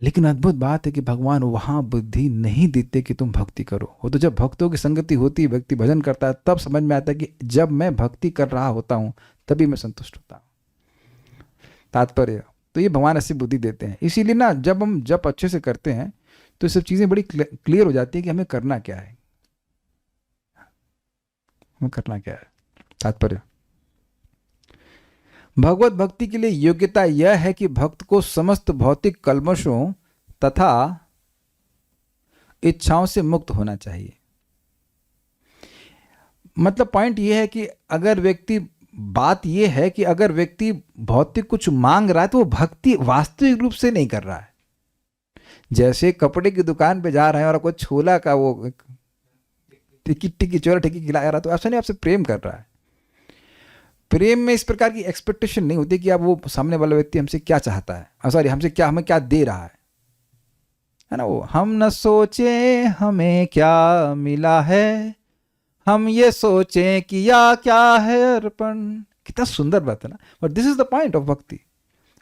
लेकिन अद्भुत बात है कि भगवान वहां बुद्धि नहीं देते कि तुम भक्ति करो। वो तो जब भक्तों की संगति होती है, व्यक्ति भजन करता है, तब समझ में आता है कि जब मैं भक्ति कर रहा होता हूं तभी मैं संतुष्ट होता हूं। तात्पर्य तो ये भगवान ऐसी बुद्धि देते हैं। इसीलिए ना जब हम जब अच्छे से करते हैं तो सब चीजें बड़ी क्लियर हो जाती है कि हमें करना क्या है, हमें करना क्या है। तात्पर्य भगवत भक्ति के लिए योग्यता यह है कि भक्त को समस्त भौतिक कल्मशों तथा इच्छाओं से मुक्त होना चाहिए। मतलब पॉइंट यह है कि अगर व्यक्ति, बात यह है कि अगर व्यक्ति भौतिक कुछ मांग रहा है तो वो भक्ति वास्तविक रूप से नहीं कर रहा है। जैसे कपड़े की दुकान पे जा रहे हैं और आपको छोला का वो टिकी चोला टिकी खिला रहा, तो ऐसा नहीं आपसे प्रेम कर रहा है। प्रेम में इस प्रकार की एक्सपेक्टेशन नहीं होती कि आप वो सामने वाला व्यक्ति हमसे क्या चाहता है, सॉरी हमें क्या दे रहा है ना। वो हम न सोचे हमें क्या मिला है, हम ये सोचें कि या क्या है अर्पण। कितना सुंदर बात है ना। But this is the point of भक्ति।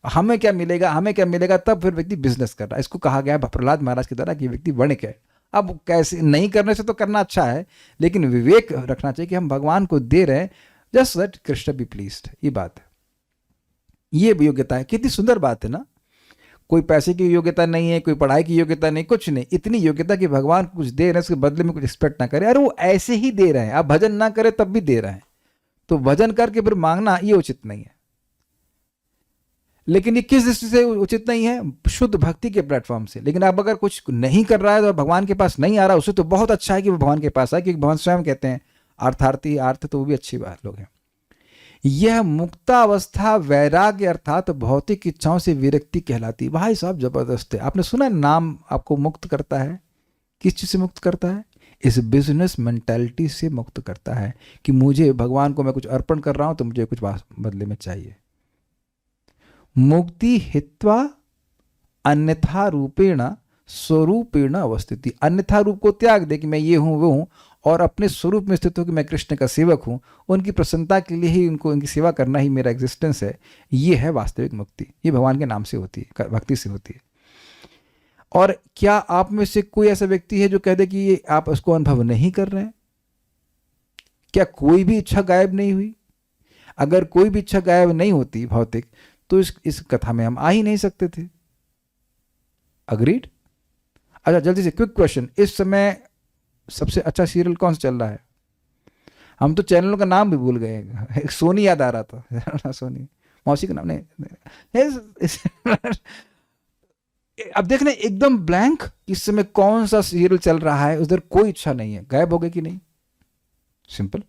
हमें क्या मिलेगा, तब फिर व्यक्ति बिजनेस कर रहा है। इसको कहा गया प्रहलाद महाराज की तरह कि व्यक्ति वणिक है। अब कैसे नहीं करने से तो करना अच्छा है, लेकिन विवेक रखना चाहिए कि हम भगवान को दे रहे हैं just that Krishna be pleased. ये बात है, ये योग्यता है। कितनी सुंदर बात है ना। कोई पैसे की योग्यता नहीं है, कोई पढ़ाई की योग्यता नहीं, कुछ नहीं, इतनी योग्यता कि भगवान कुछ दे रहे हैं, उसके बदले में कुछ एक्सपेक्ट ना करे। अरे वो ऐसे ही दे रहे हैं, आप भजन ना करें तब भी दे रहे हैं, तो भजन करके फिर मांगना ये उचित नहीं है। लेकिन ये किस दृष्टि से उचित नहीं है? शुद्ध भक्ति के प्लेटफॉर्म से। लेकिन अब अगर कुछ नहीं कर रहा है तो भगवान के पास नहीं आ रहा, उसे तो बहुत अच्छा है कि वो भगवान के पास आए, क्योंकि भगवान स्वयं कहते हैं अर्थार्थी अर्थ, तो वो भी अच्छी बात लोग हैं। यह मुक्तावस्था वैराग्य अर्थात भौतिक इच्छाओं से विरक्ति कहलाती। भाई साहब जबरदस्त है। आपने सुना नाम आपको मुक्त करता है, किस चीज से मुक्त करता है? इस बिजनेस मेंटालिटी से मुक्त करता है कि मुझे भगवान को मैं कुछ अर्पण कर रहा हूं तो मुझे कुछ बदले में चाहिए। मुक्ति हित्वा अन्यथा रूपेण स्वरूपेण अवस्थिति। अन्यथा रूप को त्याग दे कि मैं ये हूं वो हूं, और अपने स्वरूप में स्थित हो कि मैं कृष्ण का सेवक हूं, उनकी प्रसन्नता के लिए ही उनको उनकी सेवा करना ही मेरा एग्जिस्टेंस है। ये है वास्तविक मुक्ति। ये भगवान के नाम से होती है, भक्ति से होती है। और क्या आप में से कोई ऐसा व्यक्ति है जो कह दे कि ये आप उसको अनुभव नहीं कर रहे हैं? क्या कोई भी इच्छा गायब नहीं हुई? अगर कोई भी इच्छा गायब नहीं होती भौतिक, तो इस कथा में हम आ ही नहीं सकते थे। अग्रीड? अच्छा जल्दी से क्विक क्वेश्चन, इस समय सबसे अच्छा सीरियल कौन सा चल रहा है? हम तो चैनलों का नाम भी भूल गए। एक सोनी याद आ रहा था सोनी, मौसी का नाम नहीं। अब देखना एकदम ब्लैंक, इस समय कौन सा सीरियल चल रहा है, उधर कोई इच्छा नहीं है। गायब हो गए कि नहीं? सिंपल।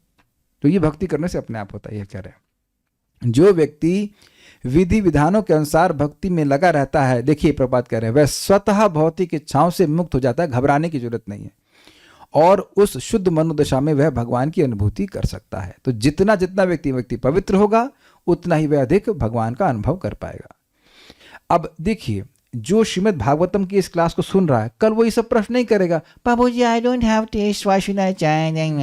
तो ये भक्ति करने से अपने आप होता है। ये कह रहे हैं जो व्यक्ति विधि विधानों के अनुसार भक्ति में लगा रहता है, देखिए प्रपात कह रहे हैं, वह स्वतः भौतिक इच्छाओं से मुक्त हो जाता है। घबराने की जरूरत नहीं है, और उस शुद्ध मनोदशा में वह भगवान की अनुभूति कर सकता है। तो जितना जितना व्यक्ति पवित्र होगा, उतना ही वह अधिक भगवान का अनुभव कर पाएगा। अब देखिए, जो श्रीमद् भागवतम की इस क्लास को सुन रहा है, कल वो ये सब प्रश्न नहीं करेगा, बाबूजी I don't have taste, why should I chanting,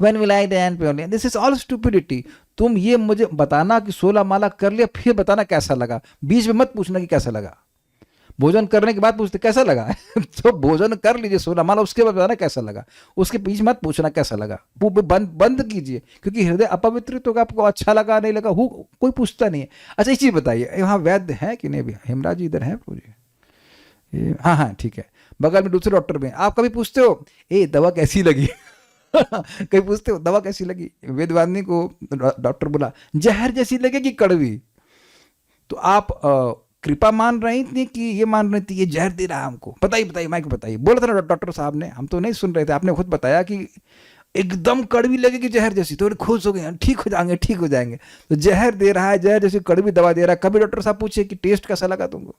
when will I dance purely. This is all stupidity. तुम ये मुझे बताना कि 16 माला कर लिया, फिर बताना कैसा लगा। बीच में मत पूछना कि कैसा लगा। भोजन करने के बाद पूछते कैसा लगा। तो भोजन कर लीजिए 16 माला, उसके बाद बताना कैसा लगा। उसके बीच मत पूछना कैसा लगा, वो बंद कीजिए, क्योंकि हृदय अपवित्र तो आपको अच्छा लगा नहीं लगा कोई पूछता नहीं है। अच्छा एक चीज बताइए, यहाँ वैद्य है कि नहीं? अभी हेमराज जी इधर है पूरी? हाँ ठीक है। बगल में दूसरे डॉक्टर में आप कभी पूछते हो ए दवा कैसी लगी? कभी पूछते हो दवा कैसी लगी? वेदवादिनी को डॉक्टर बोला जहर जैसी लगेगी कड़वी, तो आप कृपा मान रही थी कि ये मान रही थी ये जहर दे रहा है हमको? बताइए माइक बताइए। बोला था ना डॉक्टर साहब ने, हम तो नहीं सुन रहे थे, आपने खुद बताया कि एकदम कड़वी लगेगी जहर जैसी, तो खुश हो गए, ठीक हो जाएंगे। तो जहर दे रहा है, जहर जैसी कड़वी दवा दे रहा है। कभी डॉक्टर साहब पूछे कि टेस्ट कैसा लगा तुमको?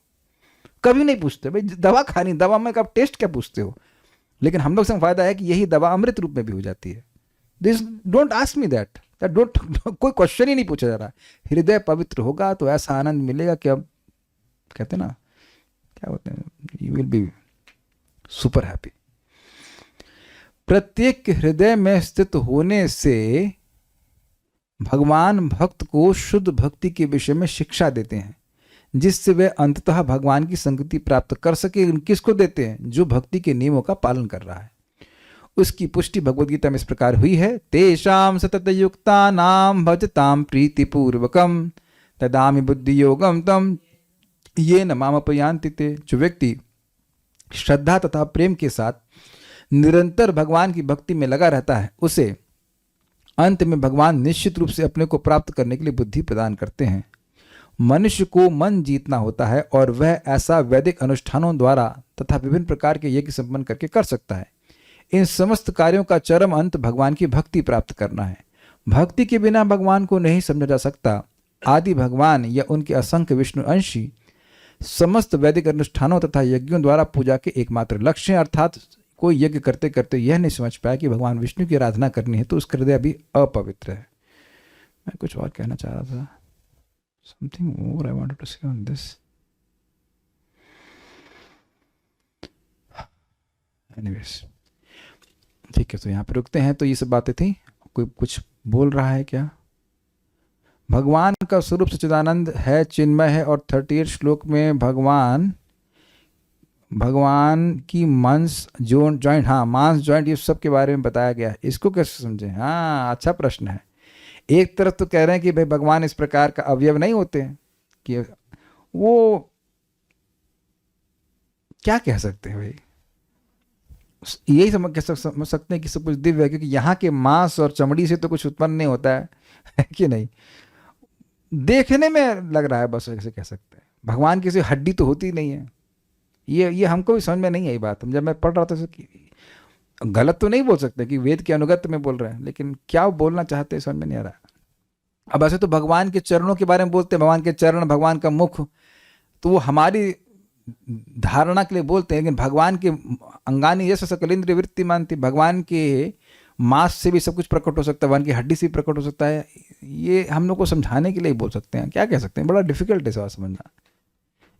कभी नहीं पूछते भाई। दवा खानी, दवा में कब टेस्ट क्या पूछते हो? लेकिन हम लोग से फायदा है कि यही दवा अमृत रूप में भी हो जाती है। This don't ask me that don't, कोई क्वेश्चन ही नहीं पूछा जा रहा। हृदय पवित्र होगा तो ऐसा आनंद मिलेगा कि अब कहते ना क्या होते हैं, you will be super happy. प्रत्येक के हृदय में स्थित होने से भगवान भक्त को शुद्ध भक्ति के विषय में शिक्षा देते हैं, जिससे वह अंततः भगवान की संगति प्राप्त कर सके। किसको देते हैं? जो भक्ति के नियमों का पालन कर रहा है। उसकी पुष्टि भगवद गीता में इस प्रकार हुई है, तेषाम सतत युक्ता नाम भजताम प्रीतिपूर्वकम तदामि बुद्धि योगम तम ये न मामपयांति ते। जो व्यक्ति श्रद्धा तथा प्रेम के साथ निरंतर भगवान की भक्ति में लगा रहता है, उसे अंत में भगवान निश्चित रूप से अपने को प्राप्त करने के लिए बुद्धि प्रदान करते हैं। मनुष्य को मन जीतना होता है, और वह ऐसा वैदिक अनुष्ठानों द्वारा तथा विभिन्न प्रकार के यज्ञ संपन्न करके कर सकता है। इन समस्त कार्यों का चरम अंत भगवान की भक्ति प्राप्त करना है। भक्ति के बिना भगवान को नहीं समझा जा सकता। आदि भगवान या उनके असंख्य विष्णु अंशी समस्त वैदिक अनुष्ठानों तथा यज्ञों द्वारा पूजा के एकमात्र लक्ष्य हैं। अर्थात कोई यज्ञ करते करते यह नहीं समझ पाया कि भगवान विष्णु की आराधना करनी है, तो उसका हृदय भी अपवित्र है। मैं कुछ और कहना चाह रहा था, something more I wanted to say on this. Anyways ठीक है, तो यहाँ पे रुकते हैं। तो ये सब बातें थी। कोई कुछ बोल रहा है क्या? भगवान का स्वरूप सच्चिदानंद है, चिन्मय है, और 38 श्लोक में भगवान की मांस जॉइंट, हाँ मांस जॉइंट, ये सब के बारे में बताया गया है। इसको कैसे समझे? हाँ अच्छा प्रश्न है। एक तरफ तो कह रहे हैं कि भाई भगवान इस प्रकार का अवयव नहीं होते हैं, कि वो क्या कह सकते हैं भाई, यही समझ सकते हैं कि सब कुछ दिव्य है, क्योंकि यहाँ के मांस और चमड़ी से तो कुछ उत्पन्न नहीं होता है कि नहीं? देखने में लग रहा है, बस ऐसे कह सकते हैं। भगवान किसी हड्डी तो होती नहीं है। ये हमको भी समझ में नहीं आई बात। हम जब मैं पढ़ रहा था कि गलत तो नहीं बोल सकते कि वेद के अनुगत में बोल रहे हैं, लेकिन क्या वो बोलना चाहते हैं समझ में नहीं आ रहा। अब ऐसे तो भगवान के चरणों के बारे में बोलते हैं, भगवान के चरण, भगवान का मुख, तो वो हमारी धारणा के लिए बोलते हैं, लेकिन भगवान के अंगानी यश सकलेंद्रिय वृत्ति मानती, भगवान के मांस से भी सब कुछ प्रकट हो सकता है, भगवान की हड्डी से भी प्रकट हो सकता है। ये हम लोग को समझाने के लिए बोल सकते हैं, क्या कह सकते हैं, बड़ा डिफिकल्ट है सवाल समझना।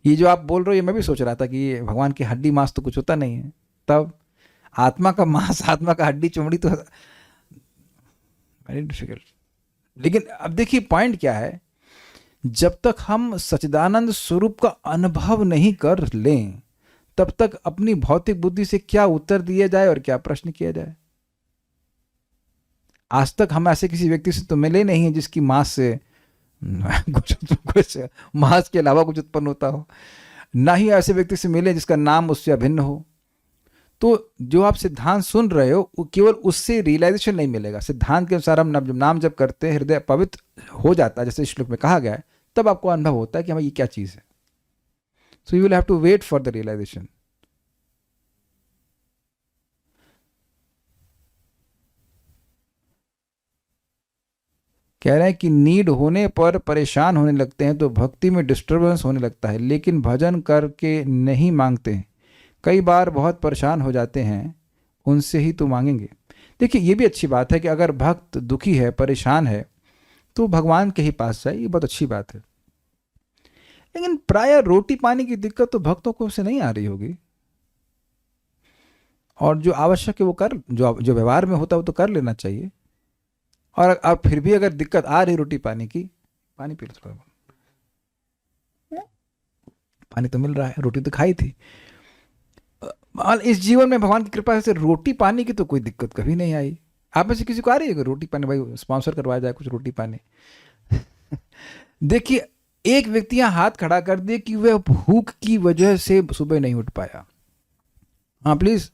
ये जो आप बोल रहे हो ये मैं भी सोच रहा था कि ये भगवान की हड्डी मांस तो कुछ होता नहीं है, तब आत्मा का मांस, आत्मा का हड्डी चमड़ी तो वेरी डिफिकल्ट। लेकिन अब देखिए पॉइंट क्या है, जब तक हम सच्चिदानंद स्वरूप का अनुभव नहीं कर लें तब तक अपनी भौतिक बुद्धि से क्या उत्तर दिया जाए और क्या प्रश्न किया जाए। आज तक हम ऐसे किसी व्यक्ति से तो मिले नहीं हैं जिसकी मांस से कुछ मांस के अलावा कुछ उत्पन्न होता हो, ना ही ऐसे व्यक्ति से मिले जिसका नाम उससे अभिन्न हो। तो जो आप सिद्धांत सुन रहे हो वो केवल उससे रियलाइजेशन नहीं मिलेगा। सिद्धांत के अनुसार हम जब नाम जब करते हैं हृदय पवित्र हो जाता है, जैसे श्लोक में कहा गया है, तब आपको अनुभव होता है कि हमें ये क्या चीज़ है। So you will have to wait for the realisation. कह रहे हैं कि नीड होने पर परेशान होने लगते हैं तो भक्ति में डिस्टर्बेंस होने लगता है, लेकिन भजन करके नहीं मांगते हैं। कई बार बहुत परेशान हो जाते हैं, उनसे ही तो मांगेंगे। देखिए ये भी अच्छी बात है कि अगर भक्त दुखी है, परेशान है, तो भगवान के ही पास जाए, ये बहुत अच्छी बात है। लेकिन प्राय रोटी पानी की दिक्कत तो भक्तों को उससे नहीं आ रही होगी, और जो आवश्यक है वो कर, जो व्यवहार में होता है वो तो कर लेना चाहिए। और अब फिर भी अगर दिक्कत आ रही रोटी पानी की, पानी पी लो थोड़ा, पानी तो मिल रहा है, रोटी तो खाई थी। इस जीवन में भगवान की कृपा से रोटी पानी की तो कोई दिक्कत कभी नहीं आई। आप में से किसी को आ रही है रोटी पानी, भाई स्पॉन्सर करवाया जाए कुछ रोटी पानी। देखिए एक व्यक्ति यहाँ हाथ खड़ा कर दिए कि वह भूख की वजह से सुबह नहीं उठ पाया। हाँ प्लीज,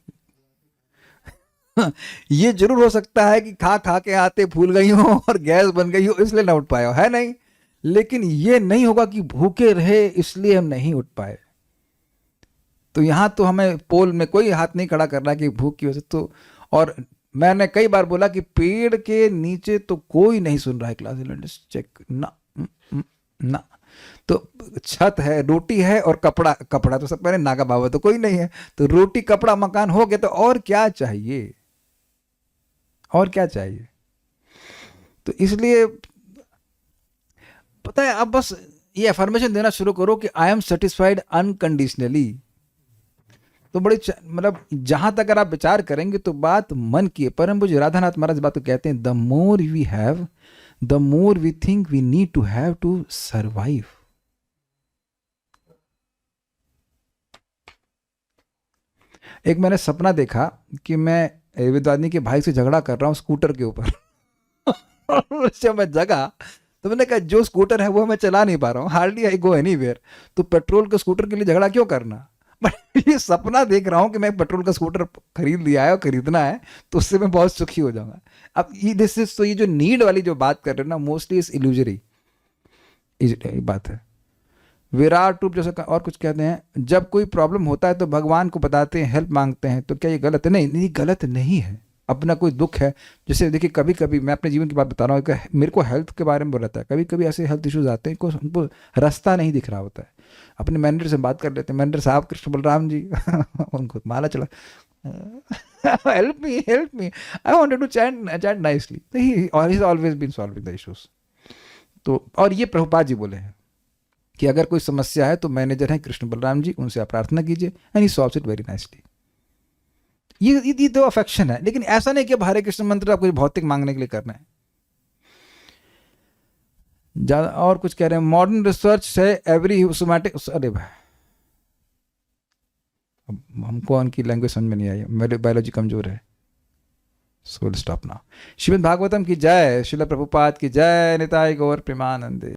ये जरूर हो सकता है कि खा खा के आते फूल गई हो और गैस बन गई हो इसलिए ना उठ पाया हो, है नहीं, लेकिन ये नहीं होगा कि भूखे रहे इसलिए हम नहीं उठ पाए। तो यहाँ तो हमें पोल में कोई हाथ नहीं खड़ा करना कि भूख की वजह से तो। और मैंने कई बार बोला कि पेड़ के नीचे तो कोई नहीं सुन रहा है क्लास, चेक ना ना, तो छत है, रोटी है और कपड़ा, कपड़ा तो सब पहले नागा बाबा तो कोई नहीं है, तो रोटी कपड़ा मकान हो गया, तो और क्या चाहिए, और क्या चाहिए। तो इसलिए पता है, अब बस ये अफर्मेशन देना शुरू करो कि आई एम सेटिस्फाइड अनकंडीशनली। तो बड़ी मतलब जहां तक अगर आप विचार करेंगे तो बात मन की है। परम पूज्य राधानाथ महाराज बात को कहते हैं, the more we have the more we think we need to have to survive. एक मैंने सपना देखा कि मैं विद्वानी के भाई से झगड़ा कर रहा हूं स्कूटर के ऊपर। जब मैं जगा तो मैंने कहा जो स्कूटर है वो मैं चला नहीं पा रहा हूँ, हार्डली आई गो एनीवेयर, तो पेट्रोल के स्कूटर के लिए झगड़ा क्यों करना। बट ये सपना देख रहा हूँ कि मैं पेट्रोल का स्कूटर खरीद लिया है और खरीदना है, तो उससे मैं बहुत सुखी हो जाऊंगा। अब ये दिस इज, तो ये जो नीड वाली जो बात कर रहे हैं ना, मोस्टली इज इल्यूजरी बात है। विराट रूप जैसा और कुछ कहते हैं, जब कोई प्रॉब्लम होता है तो भगवान को बताते हैं, हेल्प मांगते हैं, तो क्या ये गलत है? नहीं, गलत नहीं है। अपना कोई दुख है, जैसे देखिए कभी कभी मैं अपने जीवन की बात बता रहा हूँ, मेरे को हेल्थ के बारे में बोल रहा था, कभी कभी ऐसे हेल्थ इश्यूज आते हैं, उनको रास्ता नहीं दिख रहा होता है। अपने मैनेजर से बात कर लेते हैं, मैनेजर साहब कृष्ण बलराम जी उनको माला चला, help me I wanted to chat nicely, he always been solving the issues. तो और ये प्रभुपाद जी बोले हैं कि अगर कोई समस्या है तो मैनेजर हैं कृष्ण बलराम जी, उनसे आप प्रार्थना कीजिए and he solves it very nicely. ये तो अफेक्शन है, लेकिन ऐसा नहीं कि अब हरे कृष्ण मंत्र आपको भौतिक मांगने के लिए करना है। ज्यादा और कुछ कह रहे हैं, मॉडर्न रिसर्च से एवरी सोमैटिक, अरे भाई हमको उनकी लैंग्वेज समझ में नहीं आई, मेरी बायोलॉजी कमजोर है। So will stop now. Shrimad Bhagavatam की जय, श्रील प्रभुपाद की जय, निताय गौर प्रेमानंदे।